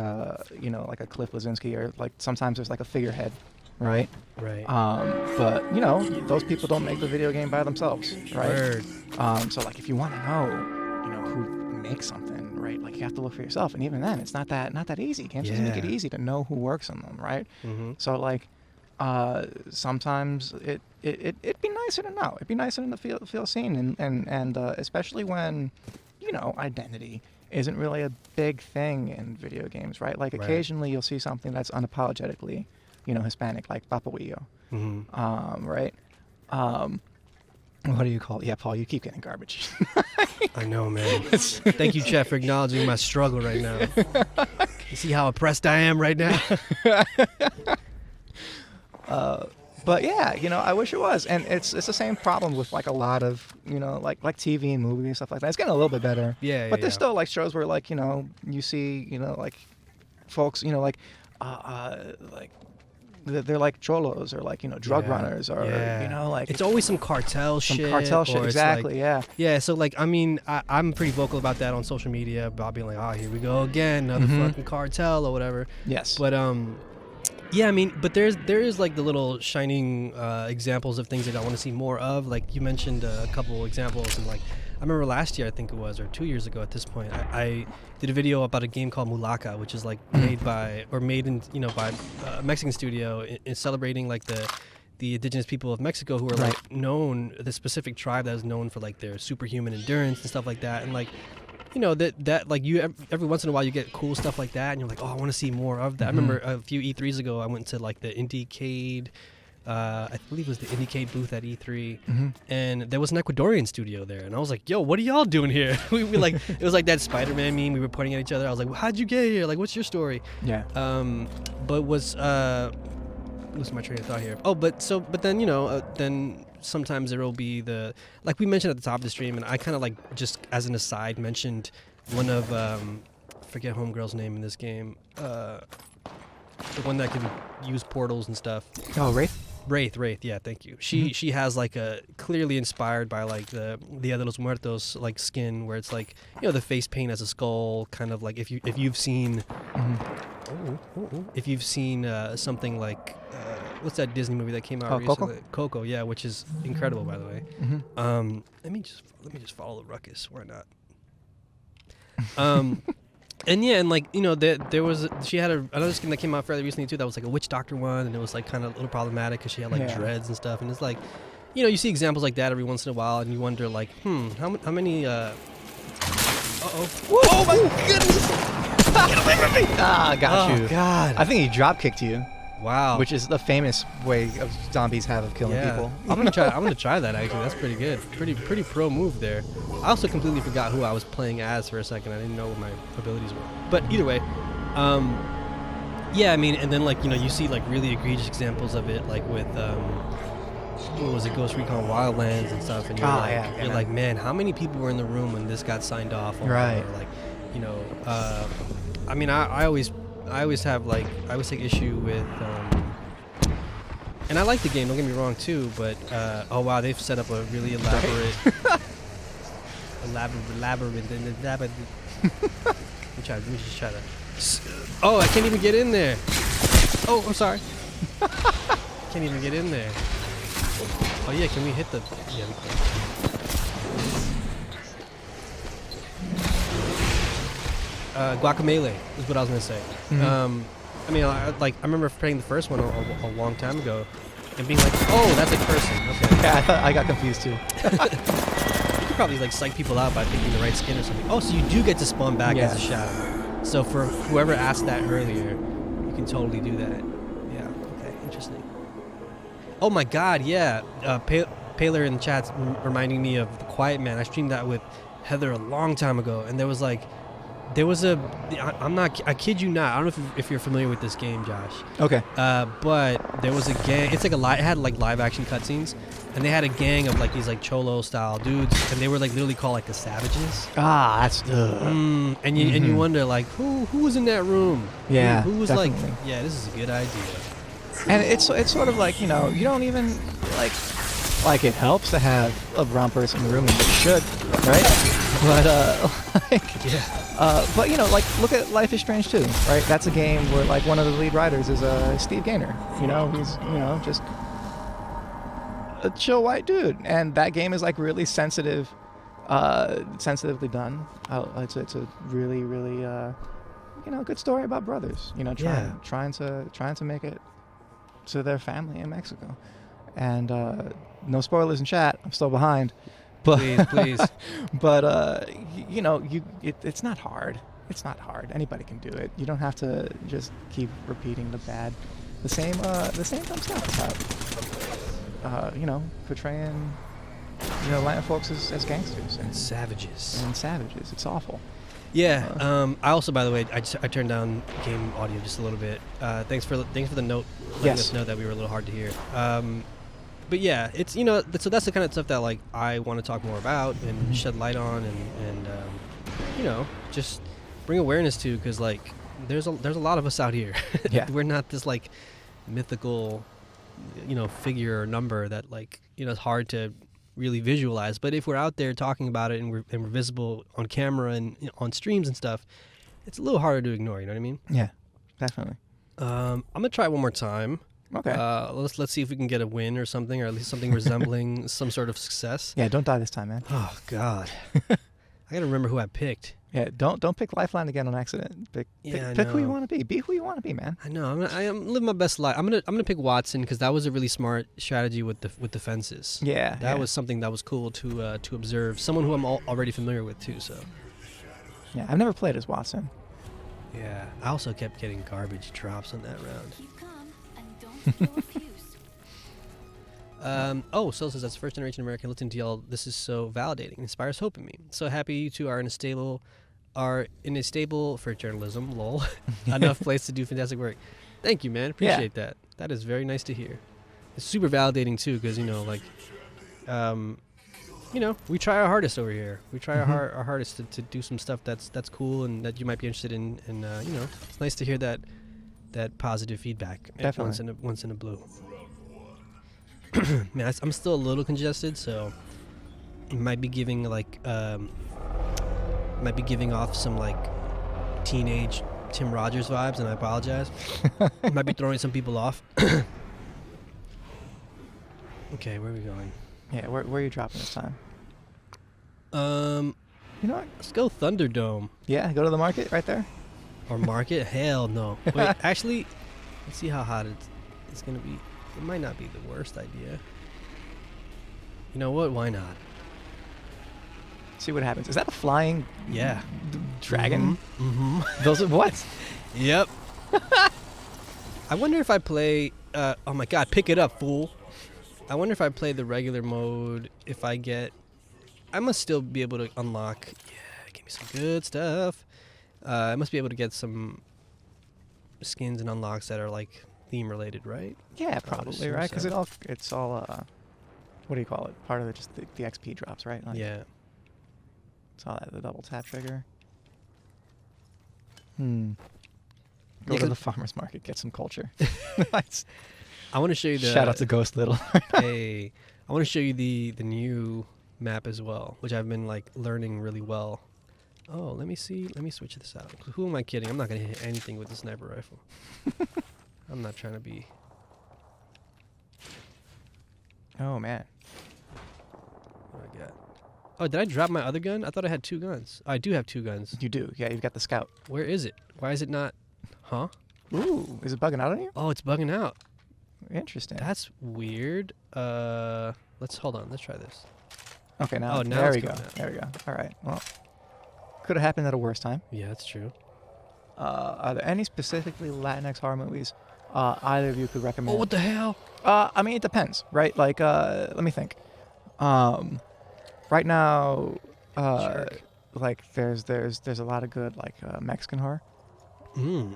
you know, like a Cliff Bleszinski, or like sometimes there's like a figurehead. Right. Right. But you know, those people don't make the video game by themselves, right? Word. So like, if you want to know, you know, who makes something, right? Like, you have to look for yourself, and even then, it's not that easy. Games doesn't make it Yeah. easly to know who works on them, right? So like, sometimes it'd be nicer to know. It'd be nicer to feel seen, and especially when, you know, identity isn't really a big thing in video games, right? Like, occasionally you'll see something that's unapologetically, you know, Hispanic, like Papaguillo, right? What do you call it? Yeah, Paul, you keep getting garbage. I know, man. Thank you, Jeff, for acknowledging my struggle right now. You see how oppressed I am right now? But yeah, you know, I wish it was, and it's the same problem with like a lot of, you know, like TV and movie and stuff like that. It's getting a little bit better. Yeah, But there's yeah. still like shows where, like, you know, you see, you know, like folks, you know, like they're like cholos, or like, you know, drug runners, or you know, like it's always some cartel shit. shit. or it's Exactly. like- Yeah. Yeah, so like, I mean, I'm pretty vocal about that on social media, about being like, oh, here we go again, another fucking cartel or whatever. Yes. But yeah, I mean, but there is like the little shining examples of things that I want to see more of. Like, you mentioned a couple examples, and like, I remember last year, I think it was, or 2 years ago at this point, I did a video about a game called Mulaka, which is like made in, you know, by a Mexican studio, in celebrating like the indigenous people of Mexico, who are like known, the specific tribe that is known for like their superhuman endurance and stuff like that. And like, you know, that like, you every once in a while you get cool stuff like that, and you're like, oh, I want to see more of that. I remember a few E3s ago, I went to like the Indiecade, I believe it was the Indiecade booth at E3, and there was an Ecuadorian studio there, and I was like, yo, what are y'all doing here? we like, it was like that Spider-Man meme, we were pointing at each other. I was like, well, how'd you get here? Like, what's your story? Yeah. But was losing my train of thought here. Oh, but then, you know, then sometimes there will be like we mentioned at the top of the stream, and I kind of like, just as an aside, mentioned one of forget homegirl's name in this game, the one that can use portals and stuff. Oh, Wraith, yeah, thank you. She has like a, clearly inspired by like the Dia de los Muertos like skin, where it's like, you know, the face paint as a skull, kind of like if you've seen if you've seen something like what's that Disney movie that came out recently? Coco, yeah, which is incredible, by the way. Let me just follow the ruckus. Why not? And yeah, and like, you know, she had another skin that came out fairly recently too, that was like a witch doctor one, and it was like kind of a little problematic because she had like dreads and stuff, and it's like, you know, you see examples like that every once in a while, and you wonder like, how many Oh my goodness! Get away from me! Ah, got you. God. I think he drop kicked you. Wow. which is the famous way of zombies have of killing people. I'm gonna try that actually. That's pretty good. Pretty pro move there. I also completely forgot who I was playing as for a second. I didn't know what my abilities were. But either way, yeah. I mean, and then like you see like really egregious examples of it, like with what was it, Ghost Recon Wildlands and stuff. And you're like, man, how many people were in the room when this got signed off? Right. Or like, I mean, I always have like I always take issue with. And I like the game, don't get me wrong too, but oh wow, they've set up a really elaborate labyrinth. Let me just try to. Oh, I can't even get in there. Oh, I'm sorry. Can't even get in there. Oh yeah, can we hit the? Yeah, we can. Guacamelee is what I was gonna say. Mhm. I mean, I remember playing the first one a long time ago, and being like, "Oh, that's a person." Okay. Yeah, I thought I got confused too. You could probably like psych people out by picking the right skin or something. Oh, so you do get to spawn back as a shadow. So for whoever asked that earlier, you can totally do that. Yeah. Okay. Interesting. Oh my God. Yeah. Paler in the chat's reminding me of The Quiet Man. I streamed that with Heather a long time ago, and there was I kid you not. I don't know if you're familiar with this game, Josh. Okay. But there was a gang. It's like it had like live action cutscenes, and they had a gang of like these like cholo style dudes, and they were like literally called like the Savages. Ah, that's and you wonder like who was in that room? Yeah, Who was definitely. like, yeah, this is a good idea. And it's sort of like, you don't even like it helps to have a brown person in the room, and you should, right? But but like look at Life is Strange 2, right? That's a game where like one of the lead writers is Steve Gaynor. He's just a chill white dude, and that game is like really sensitively done. It's a really good story about brothers. Trying to make it to their family in Mexico, and no spoilers in chat. I'm still behind. But, Please. But it's not hard. It's not hard. Anybody can do it. You don't have to just keep repeating the same dumb stuff about portraying Latin folks as gangsters and Savages. It's awful. Yeah. I also, by the way, I turned down game audio just a little bit. Thanks for the note, letting us know that we were a little hard to hear. But yeah, it's so that's the kind of stuff that like I want to talk more about and shed light on and just bring awareness to, because like there's a lot of us out here. Yeah. We're not this like mythical figure or number that like it's hard to really visualize. But if we're out there talking about it and we're visible on camera and on streams and stuff, it's a little harder to ignore. You know what I mean? Yeah, definitely. I'm gonna try one more time. Okay. Let's see if we can get a win or something, or at least something resembling some sort of success. Yeah, don't die this time, man. Oh God, I gotta remember who I picked. Yeah, don't pick Lifeline again on accident. Pick who you want to be. Be who you want to be, man. I know. I'm living my best life. I'm gonna pick Watson because that was a really smart strategy with the fences. Yeah. That was something that was cool to observe. Someone who I'm already familiar with too. So. Yeah, I've never played as Watson. Yeah, I also kept getting garbage drops on that round. Keep calm and don't blow a fuse. Sol says, as a first generation American listening to y'all, this is so validating. Inspires hope in me. So happy you two are in a stable for journalism, lol, enough place to do fantastic work. Thank you, man. Appreciate that. That is very nice to hear. It's super validating too, because we try our hardest over here. We try our hardest to do some stuff that's cool and that you might be interested in, and it's nice to hear that positive feedback. Definitely. Once in a blue. Man, I'm still a little congested, so it might be giving off some like teenage Tim Rogers vibes, and I apologize. Might be throwing some people off. Okay, where are we going? Yeah, where are you dropping this time? You know what? Let's go Thunderdome. Yeah, go to the market right there. Or market? Hell no. Wait, actually, let's see how hot it's gonna be. It might not be the worst idea. You know what? Why not? See what happens. Is that a flying Yeah. dragon? Mm-hmm. Those are what? Yep. I wonder if I play. Oh my God! Pick it up, fool! I wonder if I play the regular mode. If I get, I must still be able to unlock. Yeah, give me some good stuff. I must be able to get some skins and unlocks that are like theme related, right? Yeah, would probably, assume right? Because so. it's all what do you call it? Part of just the XP drops, right? Like, Yeah. it's all that the double tap trigger. Go Yeah, to 'cause- the farmer's market, get some culture. I want to show you the. Shout out to Ghost Little. Hey, I want to show you the new map as well, which I've been like learning really well. Oh, let me see. Let me switch this out. Who am I kidding? I'm not gonna hit anything with the sniper rifle. I'm not trying to be. Oh man. What do I got? Oh, did I drop my other gun? I thought I had 2 guns. I do have 2 guns. You do. Yeah, you've got the scout. Where is it? Why is it not? Huh? Ooh, is it bugging out on you? Oh, it's bugging out. Interesting. That's weird. Let's hold on. Let's try this. Okay, now, Oh, now there it's we go. coming out. There we go. All right. Well, could have happened at a worse time. Yeah, that's true. Are there any specifically Latinx horror movies either of you could recommend? Oh, what the hell? I mean, it depends, right? Like, let me think. Right now, Jerk. like there's a lot of good like Mexican horror. Mm.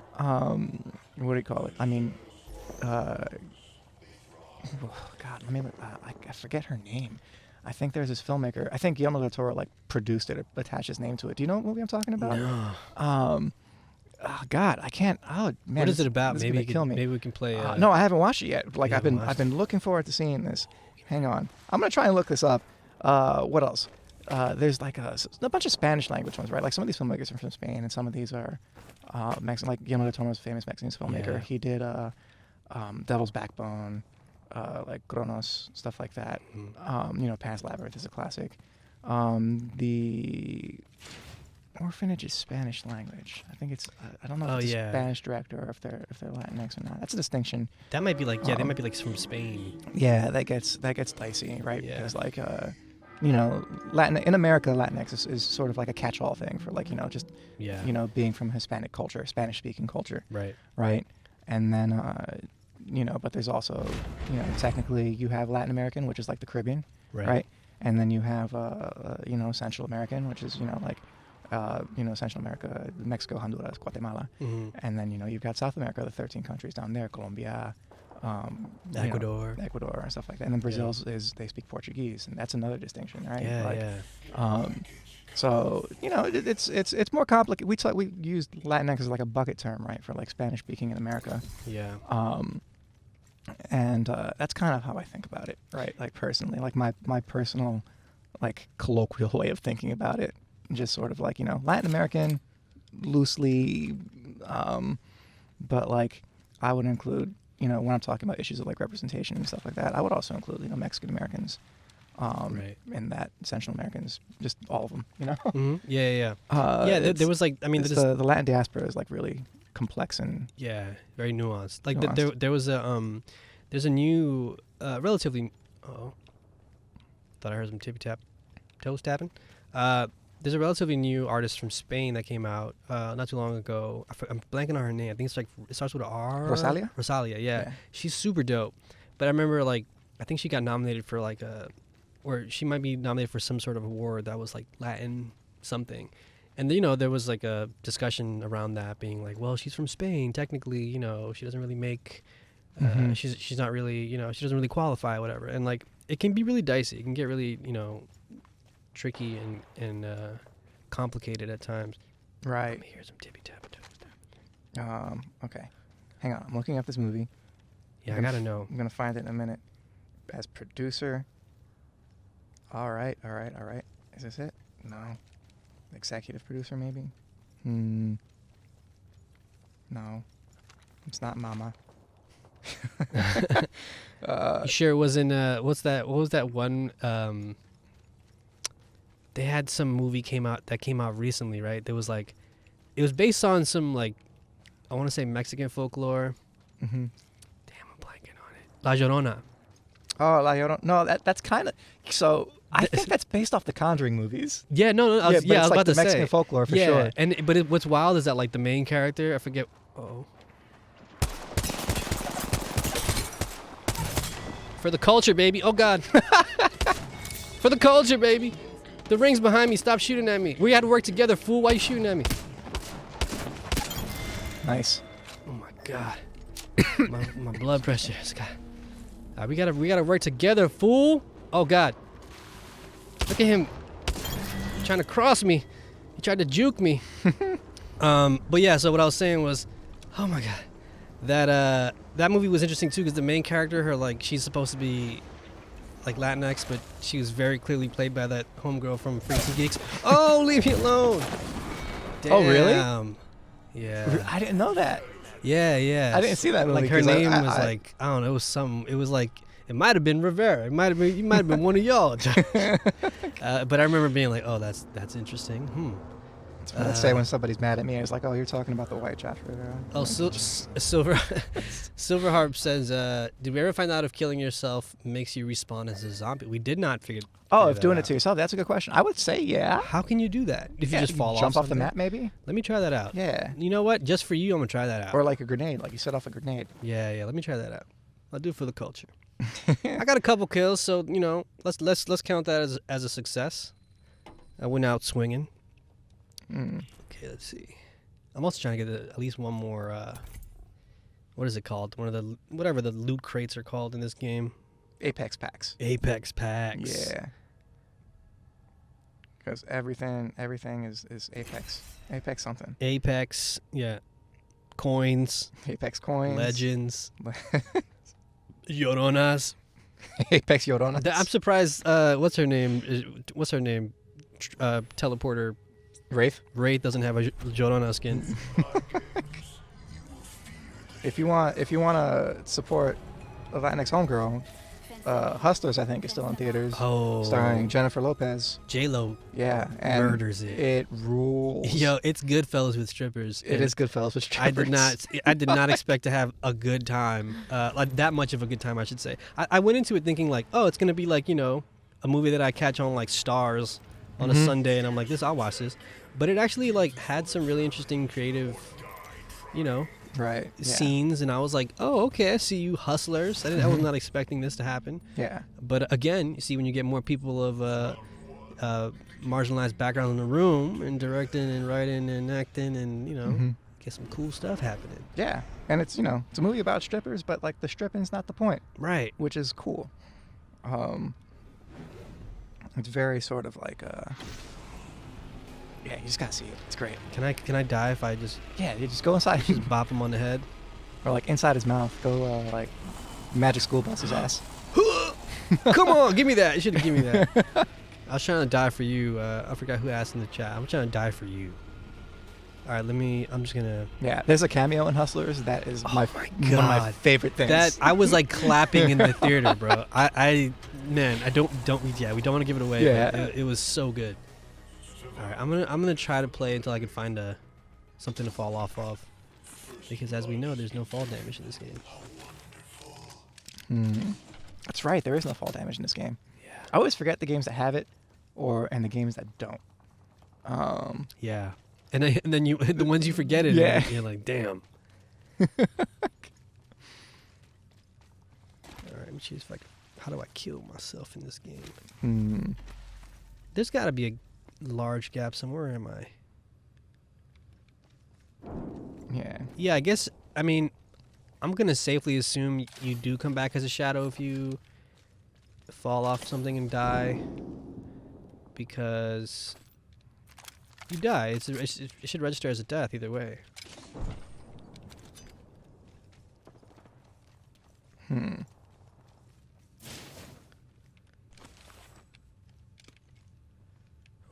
What do you call it? I mean, God, I forget her name. I think there's this filmmaker. I think Guillermo del Toro like produced it or attached his name to it. Do you know what movie I'm talking about? No. Oh, God, I can't. Oh man, What is it about? This is Maybe gonna kill me. maybe we can play. No, I haven't watched it yet. Like You I've haven't been watched looking forward to seeing this. Hang on, I'm gonna try and look this up. What else? There's like a bunch of Spanish language ones, right? Like some of these filmmakers are from Spain, and some of these are Mexican. Like Guillermo del Toro is a famous Mexican filmmaker. Yeah. He did Devil's Backbone, like Cronos, stuff like that. Mm. You know, Pan's Labyrinth is a classic. The Orphanage is Spanish language. I think it's I don't know if Oh, it's a yeah. Spanish director or if they're Latinx or not. That's a distinction. That might be like they might be like from Spain. Yeah, that gets dicey, right? Yeah. Because like you know, in America, Latinx is sort of like a catch-all thing for like, you know, just Yeah. you know, being from Hispanic culture, Spanish-speaking culture, Right. right? And then you know, but there's also, you know, technically you have Latin American, which is like the Caribbean, right? And then you have you know, Central American, which is, you know, like you know, Central America, Mexico, Honduras, Guatemala. Mhm. And then, you know, you've got South America, the 13 countries down there, Colombia, you know, Ecuador. Ecuador and stuff like that. And then Brazil is they speak Portuguese, and that's another distinction, right? Yeah, Like, yeah. So, you know, it's more complicated. We used Latinx as like a bucket term, right, for like Spanish speaking in America. Yeah. And that's kind of how I think about it, right? Like personally, like my personal like colloquial way of thinking about it, just sort of like, you know, Latin American, loosely, but like I would include, you know, when I'm talking about issues of like representation and stuff like that, I would also include, you know, Mexican Americans, Right. and that Central Americans, just all of them, you know. Hmm. Yeah, yeah, yeah. Yeah, there was like, I mean, it's there's, the Latin diaspora is like really complex and yeah, very nuanced. Like Nuanced. there was a there's a new relatively. Oh, thought I heard some toes tapping. There's a relatively new artist from Spain that came out not too long ago. I'm blanking on her name. I think it's like it starts with an R. Rosalia? Rosalia, yeah. Yeah. She's super dope. But I remember like I think she got nominated for like or she might be nominated for some sort of award that was like Latin something. And you know there was like a discussion around that being like, well, she's from Spain. Technically, you know, she doesn't really make. Mhm. She's not really, you know, she doesn't really qualify, whatever. And like it can be really dicey. It can get really, you know, tricky and complicated at times. right. Let me hear some tippy tap toes. Okay, hang on, I'm looking up this movie. Yeah, I I'm gotta f- know. I'm gonna find it in a minute. As producer. All right. Is this it? No. Executive producer, maybe. No. It's not Mama. You sure it wasn't what was that one they had some movie came out recently, right? There was like it was based on some like I want to say Mexican folklore. Mm-hmm. Damn, I'm blanking on it. La Llorona. Oh, La Llorona. No, that's kind of. So I think that's based off the Conjuring movies. Yeah, no, I was but it's about like to the Mexican say. folklore for yeah, sure. and what's wild is that like the main character, I forget. Oh, For the culture, baby. Oh, God. For the culture, baby. The ring's behind me. Stop shooting at me. We had to work together, fool. Why you shooting at me? Nice. Oh, my God. my blood pressure is got. We gotta work together, fool. Oh, God. Look at him. Trying to cross me. He tried to juke me. But yeah, so what I was saying was, oh my God, that movie was interesting too because the main character, her like she's supposed to be like Latinx, but she was very clearly played by that homegirl from Freaks and Geeks. Oh, leave me alone. Damn. Oh, really? Yeah. I didn't know that. Yeah. I didn't see that movie. Like her name was like I don't know. It was some. It was like it might have been Rivera. It might have been. You might have been one of y'all. But I remember being like, oh, that's interesting. That's what I say when somebody's mad at me. I was like, oh, you're talking about the white Josh Rivera. Oh, Silverharp says, did we ever find out if killing yourself makes you respawn as a zombie? We did not figure. Oh, if that doing out. it to yourself, that's a good question. I would say yeah. How can you do that? If you just fall jump off the something? map, maybe. Let me try that out. Yeah. You know what? Just for you, I'm gonna try that out. Or like a grenade, like you set off a grenade. Yeah. Let me try that out. I'll do it for the culture. I got a couple kills, so you know, let's count that as a success. I went out swinging. Okay, let's see. I'm also trying to get at least one more. What is it called? Whatever the loot crates are called in this game. Apex packs. Apex packs. Yeah. Because everything is Apex. Apex something. Apex, yeah. Coins. Apex coins. Legends. Lloronas. Apex Llorona. I'm surprised. What's her name? Teleporter. Wraith. Wraith doesn't have a Llorona skin. If you want to support a Latinx homegirl, Hustlers I think is still in theaters. Oh. Starring Jennifer Lopez. J-Lo. Yeah. And murders it. It rules. Yo, it's Goodfellas with strippers. It is Goodfellas with strippers. I did not expect to have a good time. Like that much of a good time, I should say. I went into it thinking like, oh, it's gonna be like, you know, a movie that I catch on like Stars on a Sunday, and I'm like, I'll watch this. But it actually like had some really interesting creative, you know, right scenes, and I was like, oh, okay, I see you, Hustlers. I was not expecting this to happen. Yeah. But again, you see, when you get more people of marginalized background in the room and directing and writing and acting, and you know, get some cool stuff happening. Yeah, and it's, you know, it's a movie about strippers, but like the stripping's not the point, Right. which is cool. It's very sort of like yeah, you just gotta see it. It's great. Can I die if I just Yeah, you just go inside, bop him on the head? or like inside his mouth. Go like Magic School Bus his ass. Come on, give me that. You should have given me that. I was trying to die for you. I forgot who asked in the chat. I'm trying to die for you. All right, I'm just gonna. Yeah, there's a cameo in Hustlers that is one of my favorite things. That I was like clapping in the theater, bro. I don't yeah, we don't want to give it away. Yeah. But it was so good. All right, I'm gonna try to play until I can find something to fall off of, because as we know, there's no fall damage in this game. That's right, there is no fall damage in this game. Yeah. I always forget the games that have it, and the games that don't. Yeah. And then you the ones you forget it. Yeah. And you're like, damn. All right, let me choose how do I kill myself in this game? There's got to be a large gap somewhere. Where am I? Yeah. Yeah, I guess. I mean, I'm gonna safely assume you do come back as a shadow if you fall off something and die, because you die. It should register as a death either way.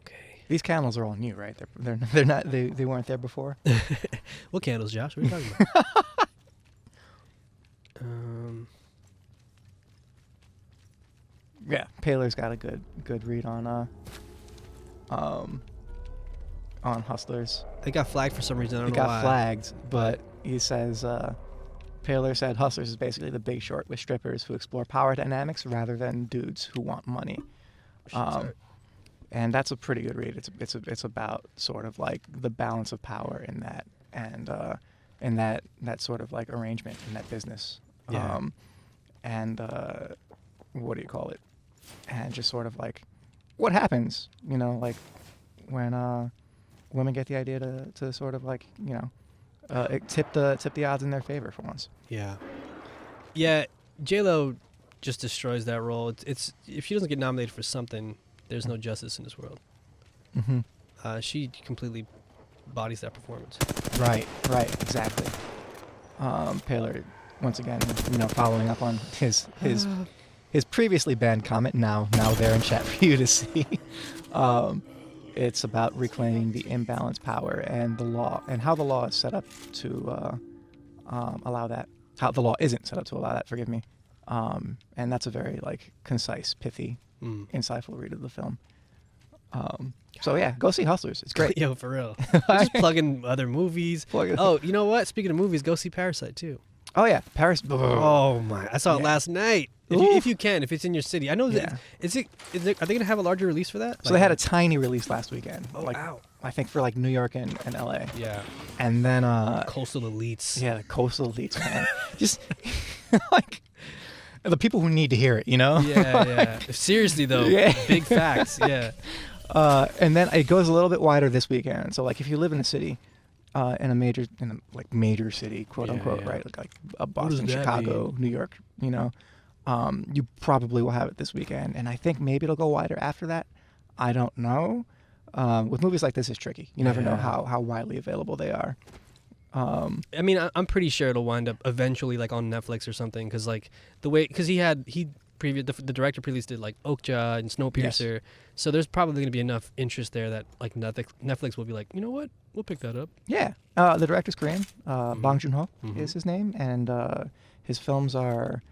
Okay. These candles are all new, right? They're not they weren't there before. What candles, Josh? What are you talking about? Yeah, Paler's got a good read on Hustlers. They got flagged for some reason. I don't He know got why. flagged, but he says Paler said Hustlers is basically The Big Short with strippers who explore power dynamics rather than dudes who want money. And that's a pretty good read. It's about sort of like the balance of power in that, and that sort of like arrangement in that business. Yeah. what do you call it? And just sort of like, what happens, like when women get the idea to sort of like, tip the odds in their favor for once. Yeah. Yeah, J-Lo just destroys that role. It's if she doesn't get nominated for something, there's no justice in this world. Mm-hmm. She completely bodies that performance. Right, exactly. Paler, once again, following up on his previously banned comment, now there in chat for you to see. It's about reclaiming the imbalanced power and the law, and how the law is set up to allow that. How the law isn't set up to allow that. Forgive me. And that's a very like concise, pithy, insightful read of the film. So yeah, go see Hustlers. It's great. Yo, for real. Just plugging other movies. Oh, you know what? Speaking of movies, go see Parasite too. Oh yeah, Paris. Oh my! I saw it last night. If you can, if it's in your city, I know. That, Is it? Are they gonna have a larger release for that? So they had a tiny release last weekend. Oh, wow. I think for like New York and LA. Yeah. And then Coastal elites. Yeah, the coastal elites, man. Just like the people who need to hear it, Yeah. Seriously though, big facts. Yeah. And then it goes a little bit wider this weekend. So like if you live in a city, in a major city, quote unquote, right? Like Boston, Chicago, New York, you probably will have it this weekend. And I think maybe it'll go wider after that. I don't know. With movies like this, it's tricky. You never know how widely available they are. I mean, I'm pretty sure it'll wind up eventually like on Netflix or something, because like the director previously did like Okja and Snowpiercer, yes. So there's probably going to be enough interest there that like Netflix will be like, you know what, we'll pick that up. Yeah, the director's Korean. Bong Joon-ho is his name, and his films are,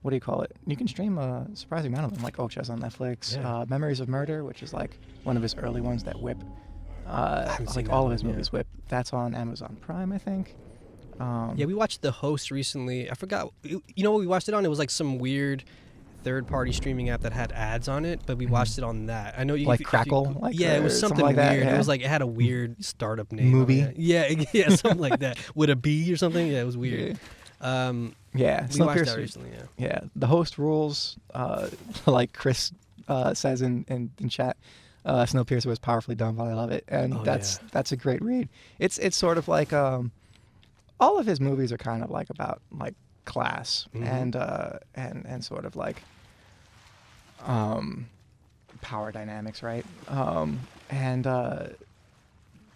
what do you call it? You can stream a surprising amount of them, like Okja's on Netflix. Yeah. Memories of Murder, which is like one of his early ones that whip. Like all of his movies whip. That's on Amazon Prime, I think. Yeah, we watched The Host recently. I forgot. You know what we watched it on? It was like some weird third-party streaming app that had ads on it, but we watched it on that. I know you like Crackle. It was something like that, weird. yeah. It was like it had a weird startup name. Movie. Yeah, something like that. With a B or something. Yeah, it was weird. Yeah, we watched that recently. Yeah, The Host rules. Like Chris says in chat. Snowpiercer was powerfully done, but I love it, and that's a great read. It's sort of like all of his movies are kind of like about like class and sort of like power dynamics, right? And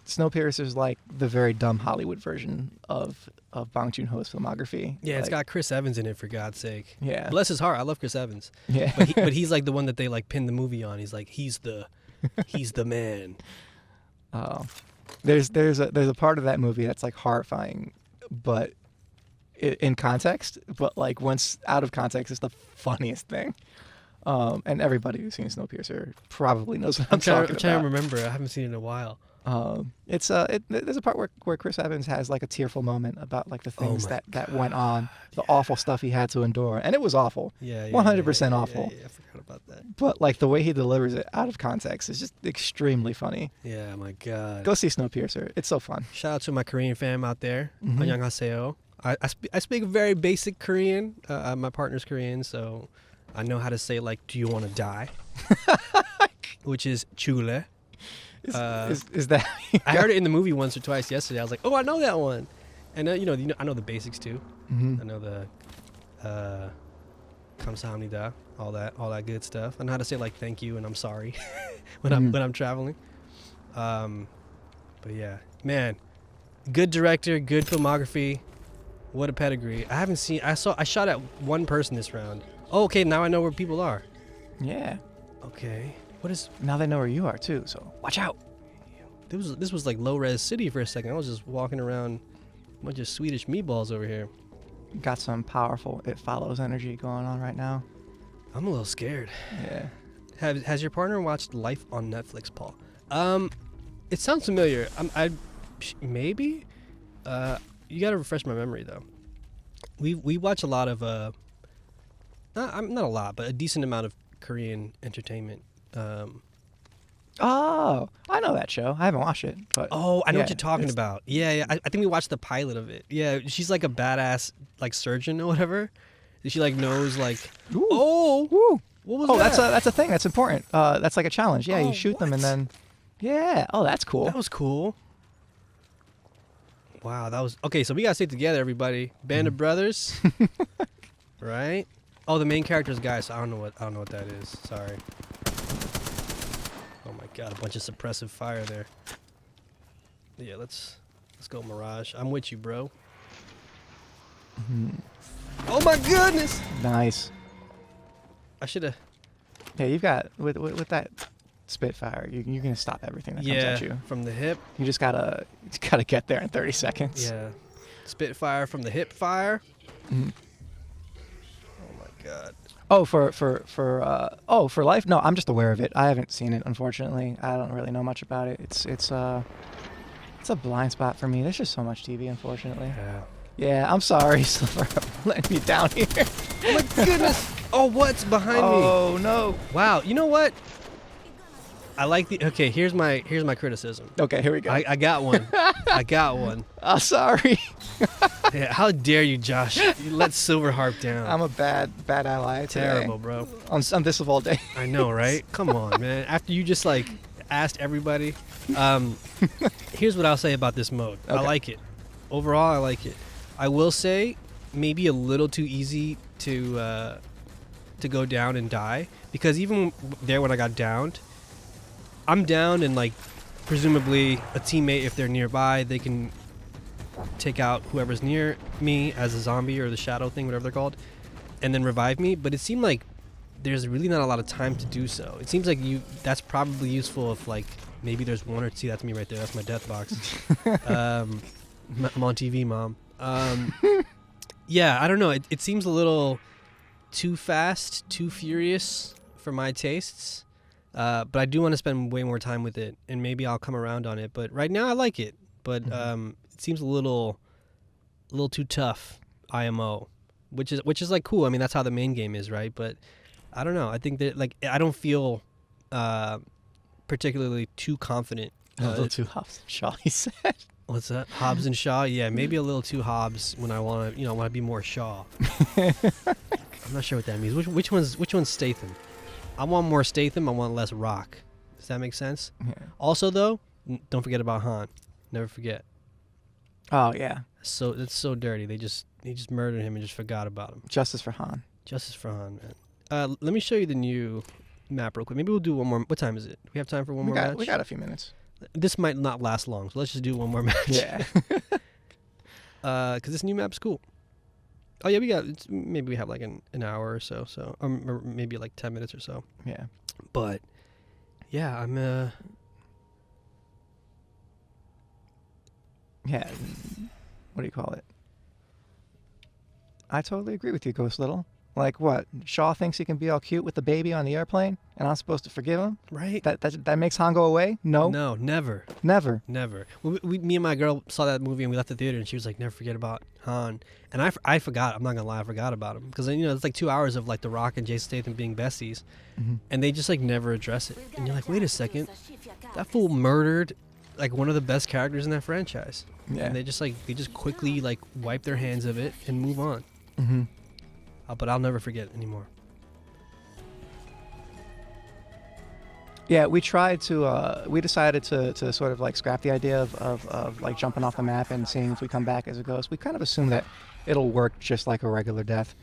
Snowpiercer's like the very dumb Hollywood version of Bong Joon-ho's filmography. Yeah, like, it's got Chris Evans in it, for God's sake. Yeah, bless his heart. I love Chris Evans. Yeah, but he's like the one that they like pin the movie on. He's like he's the man. Oh, there's a part of that movie that's like horrifying, but in context. But like once out of context, it's the funniest thing. And everybody who's seen Snowpiercer probably knows what I'm talking about. I'm trying to remember. I haven't seen it in a while. There's a part where Chris Evans has like a tearful moment about like the things that went on, the awful stuff he had to endure, and it was awful. 100% awful. Yeah, I forgot about that. But like the way he delivers it out of context is just extremely funny. Yeah, my God. Go see Snowpiercer. It's so fun. Shout out to my Korean fam out there. Annyeonghaseyo. I speak very basic Korean. My partner's Korean, so I know how to say like, "Do you want to die?" Which is chule. Is that? I heard it in the movie once or twice yesterday. I was like, "Oh, I know that one," and I know the basics too. I know the kamsahamnida, all that good stuff. I know how to say like "thank you" and "I'm sorry" when I'm traveling. But yeah, man, good director, good filmography. What a pedigree! I shot at one person this round. Oh, okay, now I know where people are. Yeah. Okay. Now they know where you are too, so watch out. This was like low-res city for a second. I was just walking around a bunch of Swedish meatballs over here. Got some powerful It Follows energy going on right now. I'm a little scared. Yeah. Has your partner watched Life on Netflix, Paul? It sounds familiar. Maybe. You gotta refresh my memory though. We watch a lot of not a lot, but a decent amount of Korean entertainment. Oh, I know that show. I haven't watched it, but I know what you're talking about. Yeah. I think we watched the pilot of it. Yeah, she's like a badass like surgeon or whatever, She like knows like. Ooh. Oh, Woo. what was Oh, that? that's a thing. That's important. That's like a challenge. Yeah, Oh, you shoot them and what? then. Yeah. Oh, that's cool. That was cool. Wow, that was okay. So we gotta stay together, everybody. Band of brothers, right? Oh, the main character's guy. So I don't know what that is. Sorry. Oh my god, a bunch of suppressive fire there. Yeah, let's go, Mirage. I'm with you, bro. Oh my goodness! Nice. I should have. Yeah, you've got with that Spitfire, you're gonna stop everything that comes at you. From the hip. You just gotta get there in 30 seconds. Yeah, Spitfire from the hip fire. Mhm. Oh my god. Oh, for life? No, I'm just aware of it. I haven't seen it, unfortunately. I don't really know much about it. It's a blind spot for me. There's just so much TV, unfortunately. Yeah. Yeah, I'm sorry, Silver, for letting you down here. Oh my goodness! Oh, what's behind me? Oh no. Wow. You know what? I like the. Okay, here's my criticism. Okay, here we go. I got one. I got one. Oh, sorry. Yeah, how dare you, Josh? You let Silver Harp down. I'm a bad ally today. Terrible, bro. On this of all day. I know, right? Come on, man. After you just like asked everybody, here's what I'll say about this mode. I Okay. like it. Overall, I like it. I will say maybe a little too easy to go down and die, because even there when I got downed, I'm down and like presumably a teammate, if they're nearby, they can take out whoever's near me as a zombie or the shadow thing, whatever they're called, and then revive me. But it seemed like there's really not a lot of time to do so. It seems like that's probably useful if like maybe there's one or two. That's me right there. That's my death box. I'm on TV, Mom. Yeah, I don't know. It seems a little too fast, too furious for my tastes. But I do want to spend way more time with it, and maybe I'll come around on it. But right now, I like it. But it seems a little too tough, IMO, which is like cool. I mean, that's how the main game is, right? But I don't know. I think that like I don't feel particularly too confident. A little too Hobbs Shaw, he said. What's that? Hobbs and Shaw? Yeah, maybe a little too Hobbs when I want to be more Shaw. I'm not sure what that means. Which one's Statham? I want more Statham. I want less Rock. Does that make sense? Yeah. Also, though, don't forget about Han. Never forget. Oh yeah. So it's so dirty. They just murdered him and just forgot about him. Justice for Han. Justice for Han, man. Let me show you the new map real quick. Maybe we'll do one more. What time is it? Do we have time for one more match? We got a few minutes. This might not last long, so let's just do one more match. Yeah. Because this new map's cool. Oh yeah, maybe we have like an hour or so, or maybe like 10 minutes or so. Yeah. But yeah, I'm Yeah. What do you call it? I totally agree with you, Ghost Little. Like what? Shaw thinks he can be all cute with the baby on the airplane, and I'm supposed to forgive him? right. That makes Han go away? No. No, never. Never. Me and my girl saw that movie and we left the theater, and she was like, "Never forget about Han." And I forgot. I'm not gonna lie, I forgot about him because it's like 2 hours of like The Rock and Jason Statham being besties, and they just like never address it. And you're like, wait a second, that fool murdered like one of the best characters in that franchise. Yeah. And they just quickly like wipe their hands of it and move on. Mm-hmm. But I'll never forget anymore. Yeah, we tried to. We decided to sort of like scrap the idea of like jumping off the map and seeing if we come back as a ghost. We kind of assume that it'll work just like a regular death,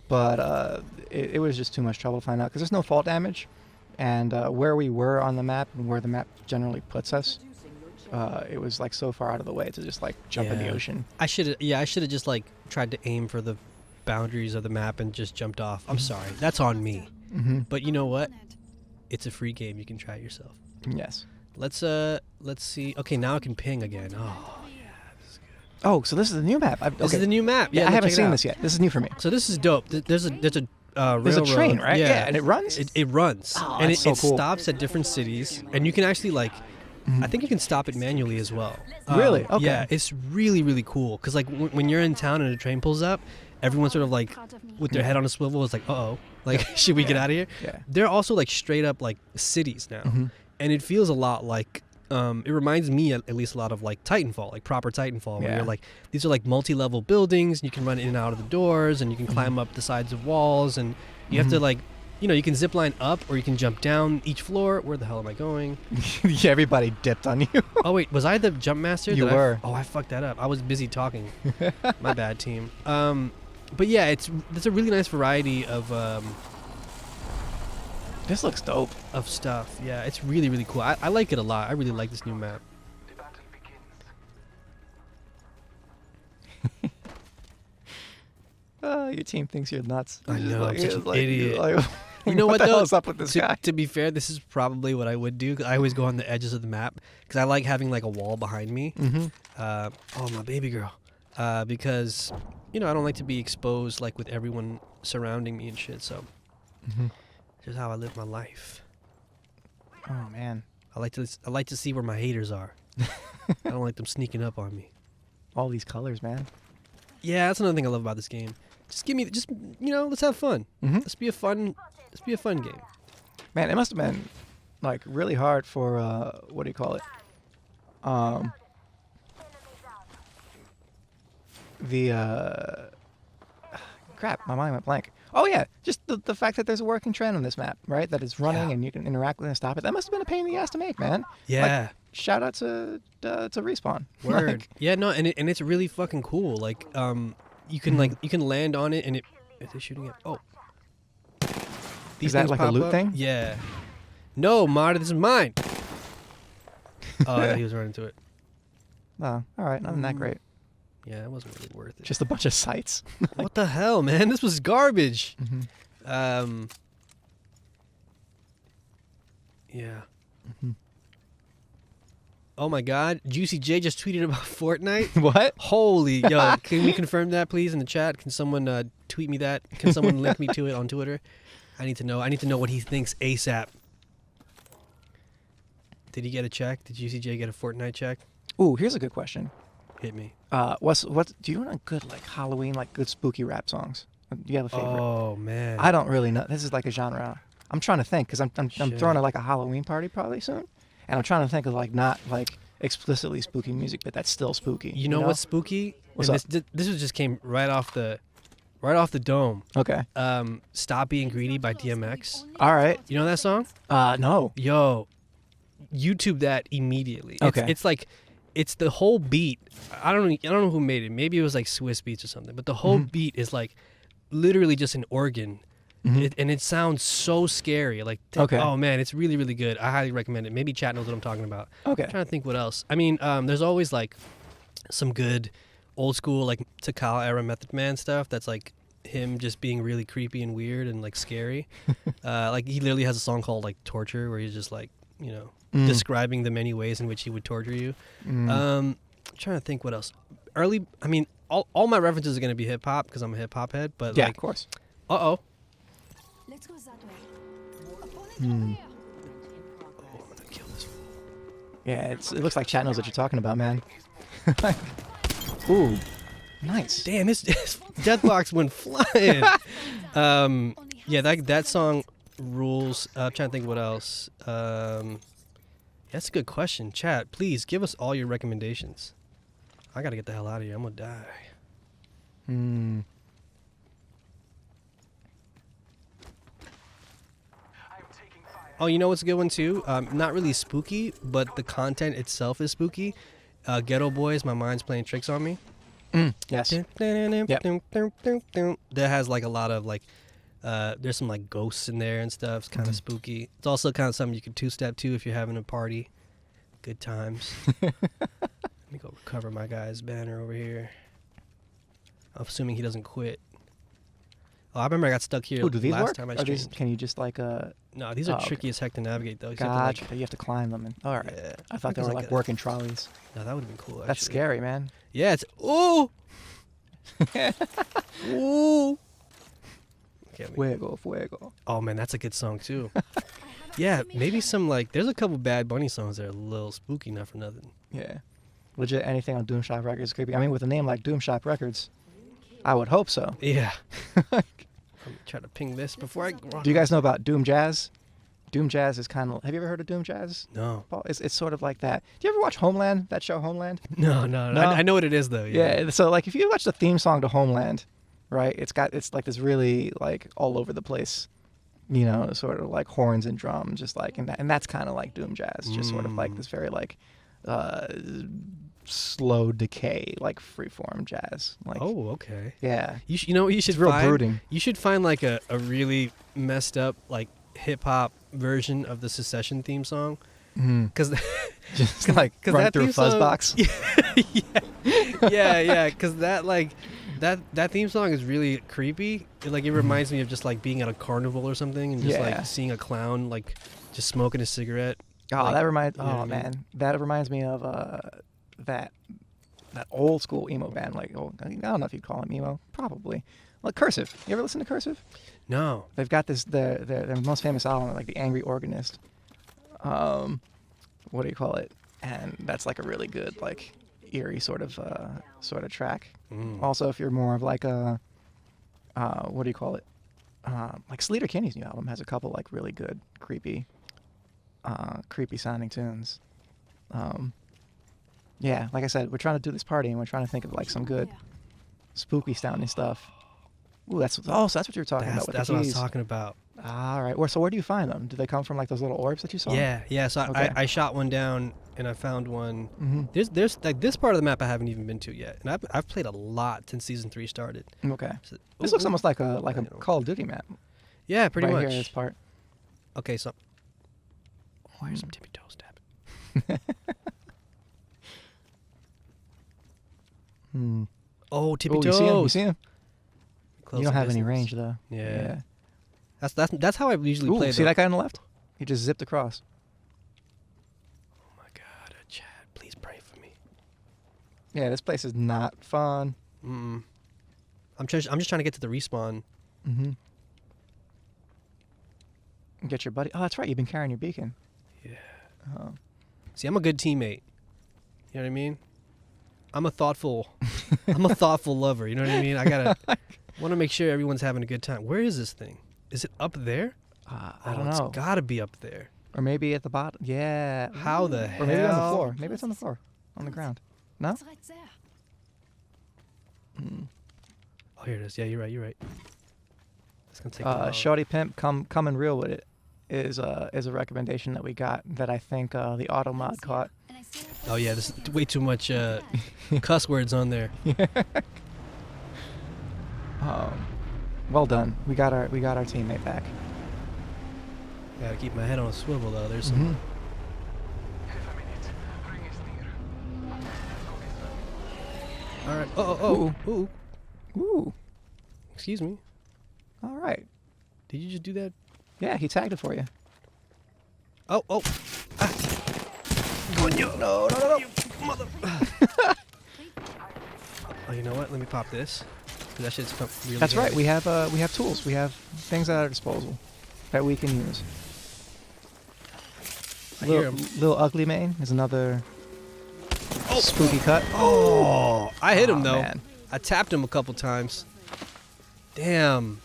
but it was just too much trouble to find out because there's no fall damage, and where we were on the map and where the map generally puts us, it was like so far out of the way to just like jump in the ocean. I should have just like tried to aim for the boundaries of the map and just jumped off. I'm sorry, that's on me. Mm-hmm. But you know what? It's a free game. You can try it yourself. Yes. Let's see. Okay, now I can ping again. Oh yeah, this is good. Oh, so this is the new map. This is the new map. Yeah, I let's haven't check it seen out. this yet. This is new for me. So this is dope. There's a There's railroad. a train, right? Yeah, and it runs. It runs, Oh, and that's it so cool. stops at different cities, and you can actually like. I think you can stop it manually as well. Really? Okay. Yeah, it's really really cool because like when you're in town and a train pulls up, everyone's sort of like with their head on a swivel. It's like, uh-oh, like should we get out of here? Yeah. They're also like straight up like cities now, and it feels a lot like It reminds me at least a lot of like Titanfall, like proper Titanfall, where Yeah. you're like, these are like multi-level buildings, and you can run in and out of the doors, and you can climb up the sides of walls, and you have to like, you know, you can zip line up or you can jump down each floor. Where the hell am I going? Yeah, everybody dipped on you. Oh wait, was I the jump master? You Did were. I fucked that up. I was busy talking. My bad, team. But yeah, it's a really nice variety of This looks dope. stuff. Yeah, it's really really cool. I like it a lot. I really like this new map. Your team thinks you're nuts. I It's know, I'm such it's an idiot. like, You know what the though? hell is up with this guy? To be fair, this is probably what I would do. 'Cause I always go on the edges of the map because I like having like a wall behind me. Mm-hmm. Oh, my baby girl. Because, you know, I don't like to be exposed like with everyone surrounding me and shit. So, Mm-hmm. just how I live my life. Oh man, I like to see where my haters are. I don't like them sneaking up on me. all these colors, man. Yeah, that's another thing I love about this game. Just you know, let's have fun. Mm-hmm. Let's be a fun game. Man, it must have been like really hard for what do you call it? The crap, my mind went blank. Oh yeah, just the fact that there's a working trend on this map, right? That it's running Yeah. and you can interact with it and stop it. That must have been a pain in the ass to make, man. Yeah. Shout out to Respawn. Word. Like, Yeah, no, and it's really fucking cool. Like, you can like you can land on it and it. Is it shooting it? Oh. Is that things like a pop loot up. thing? Yeah. No, Marta, this is mine. Oh, I thought he was running to it. oh, all right, not that Mm. great. Yeah, it wasn't really worth it. Just a bunch of sites. What the hell, man? This was garbage. Mm-hmm. Yeah. Mm-hmm. Oh my God, Juicy J just tweeted about Fortnite. What? Holy, yo, can we confirm that, please, in the chat? Can someone tweet me that? Can someone link me to it on Twitter? I need to know. I need to know what he thinks ASAP. Did he get a check? Did Juicy J get a Fortnite check? Ooh, here's a good question. Hit me. What do you want a good like Halloween, like good spooky rap songs? Do you have a favorite? Oh man. I don't really know. This is like a genre. I'm trying to think because I'm Shit. throwing like a Halloween party probably soon, and I'm trying to think of like not like explicitly spooky music, but that's still spooky. You know what's spooky? What's And up? this was just came right off the dome. Okay. Stop Being Greedy by DMX. All right. You know that song? No. Yo, YouTube that immediately. Okay. It's like, it's the whole beat. I don't know who made it. Maybe it was like Swiss Beats or something. But the whole beat is like literally just an organ. Mhm. And it sounds so scary. Like, Okay. oh man, it's really, really good. I highly recommend it. Maybe chat knows what I'm talking about. Okay. I'm trying to think what else. I mean, there's always like some good old school like Takal era Method Man stuff that's like him just being really creepy and weird and like scary. Like he literally has a song called like Torture where he's just like, you know, describing the many ways in which he would torture you. I'm trying to think what else. I mean, all my references are going to be hip hop because I'm a hip hop head, but Yeah, like, of course. uh-oh. Let's go that way. Oh, I'm going to kill this. Yeah, it looks like chat knows what you're talking about, man. Ooh, nice. Damn, his Deathbox went flying. Yeah, that song rules. I'm trying to think what else. That's a good question. Chat, please give us all your recommendations. I gotta get the hell out of here. I'm gonna die. Oh, you know what's a good one too? Not really spooky, but the content itself is spooky. Ghetto Boys, My Mind's Playing Tricks on Me. Yes. That has like a lot of like, there's some like ghosts in there and stuff. It's kind of spooky. It's also kind of something you can two-step to if you're having a party. Good times. Let me go recover my guy's banner over here. I'm assuming he doesn't quit. Oh, I remember I got stuck here Ooh, do these last work? time I Or these, streamed. can you just like No, these are okay. tricky as heck to navigate though. gotcha? You have to climb them. All right. Yeah. I thought they Because were I like got- working trolleys. No, that would have been cool. That's actually. scary, man. Yeah, it's ooh. Ooh. Okay, Fuego. oh man, that's a good song too. Yeah, maybe some like there's a couple Bad Bunny songs that are a little spooky, not for nothing. Yeah. Legit, anything on Doom Shop Records is creepy. I mean, with a name like Doom Shop Records, I would hope so. Yeah. I'm trying to ping this before I. Do you guys know about Doom Jazz? Doom jazz is kind of. Have you ever heard of doom jazz? No. Paul? It's sort of like that. Do you ever watch Homeland? That show Homeland? No. I know what it is though. Yeah. So like, if you watch the theme song to Homeland, right? It's like this really like all over the place, sort of like horns and drums, just like and that's kind of like doom jazz, just sort of like this very like slow decay, like freeform jazz. Like, Oh, okay. yeah. You know what you should It's real find? brooding. You should find like a really messed up like hip hop version of the Secession theme song. Because Just like run that through a theme song- fuzzbox. yeah, because that theme song is really creepy. It reminds me of just like being at a carnival or something and just Yeah. like seeing a clown like just smoking a cigarette. Oh, Like, that reminds. you know Oh what I mean? man, that reminds me of that old school emo band. Like, I don't know if you'd call them emo. Probably. Like Cursive. You ever listen to Cursive? No. They've got this their most famous album, like The Angry Organist. What do you call it? And that's like a really good like eerie sort of track. Also, if you're more of like a what do you call it? Like Sleater Kinney's new album has a couple like really good creepy sounding tunes. Yeah, like I said, we're trying to do this party and we're trying to think of like some good spooky sounding stuff. Ooh, so that's what you were talking about with That's the what I was keys. talking about. All right. So where do you find them? Do they come from like those little orbs that you saw? Yeah. So Okay. I shot one down and I found one. Mm-hmm. There's like this part of the map I haven't even been to yet, and I've played a lot since season 3 started. Okay. So, This looks almost like a you know. Call of Duty map. Yeah, pretty right much. here, this part. Okay, so why are some tippy toes tapping? Oh, tippy Oh, toes. you see him? Close You don't have any distance. range though. Yeah. That's how I usually Ooh, play. see though. that guy on the left? He just zipped across. Oh my God, Chad, please pray for me. Yeah, this place is not fun. I'm just trying to get to the respawn. Mm-hmm. Get your buddy. Oh, that's right. You've been carrying your beacon. Yeah. Oh. See, I'm a good teammate. You know what I mean? I'm a thoughtful lover. You know what I mean? I want to make sure everyone's having a good time. Where is this thing? Is it up there? I don't know. It's got to be up there. Or maybe at the bottom. Yeah. How the Or maybe on the hell? floor. Maybe it's on the floor. On the ground. No? It's right there. Oh, here it is. Yeah, you're right. It's gonna take a while. Shorty Pimp, come and real with it is a recommendation that we got that I think the auto mod caught. And I still have Oh yeah, there's way too much cuss words on there. Well done. We got our teammate back. Gotta keep my head on a swivel though. There's some. All right. Oh. Ooh. Excuse me. All right. Did you just do that? Yeah, he tagged it for you. Oh. No. Oh, you know what? Let me pop this. 'Cause that shit's really. That's right. handy. We have tools. We have things at our disposal that we can use. I hear 'em. Little Ugly Mane is another spooky cut. Oh, I hit him Aw, though. man. I tapped him a couple times. Damn.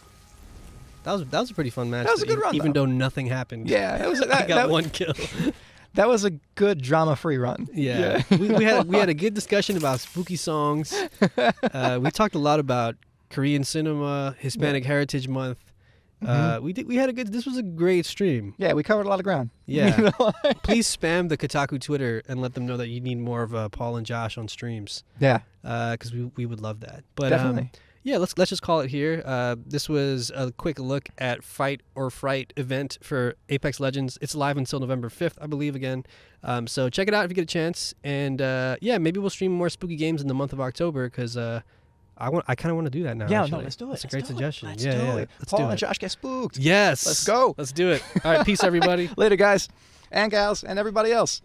That was a pretty fun match. That was a good run, even though. though nothing happened. Yeah, that was I got one kill. That was a good drama-free run. Yeah, we had a good discussion about spooky songs. We talked a lot about Korean cinema, Hispanic Heritage Month. We had a good. This was a great stream. Yeah, we covered a lot of ground. Yeah. You know? Please spam the Kotaku Twitter and let them know that you need more of Paul and Josh on streams. Yeah, Because we would love that. But definitely. yeah, let's just call it here. This was a quick look at Fright event for Apex Legends. It's live until November 5th, I believe, again. So check it out if you get a chance. And yeah, maybe we'll stream more spooky games in the month of October because I kind of want to do that now. Yeah, actually. no, let's do it. That's a Let's great do it. suggestion. Let's yeah, do yeah. it. Let's Paul do and it. Josh get spooked. Yes. Let's go. Let's do it. All right, peace, everybody. Later, guys and gals and everybody else.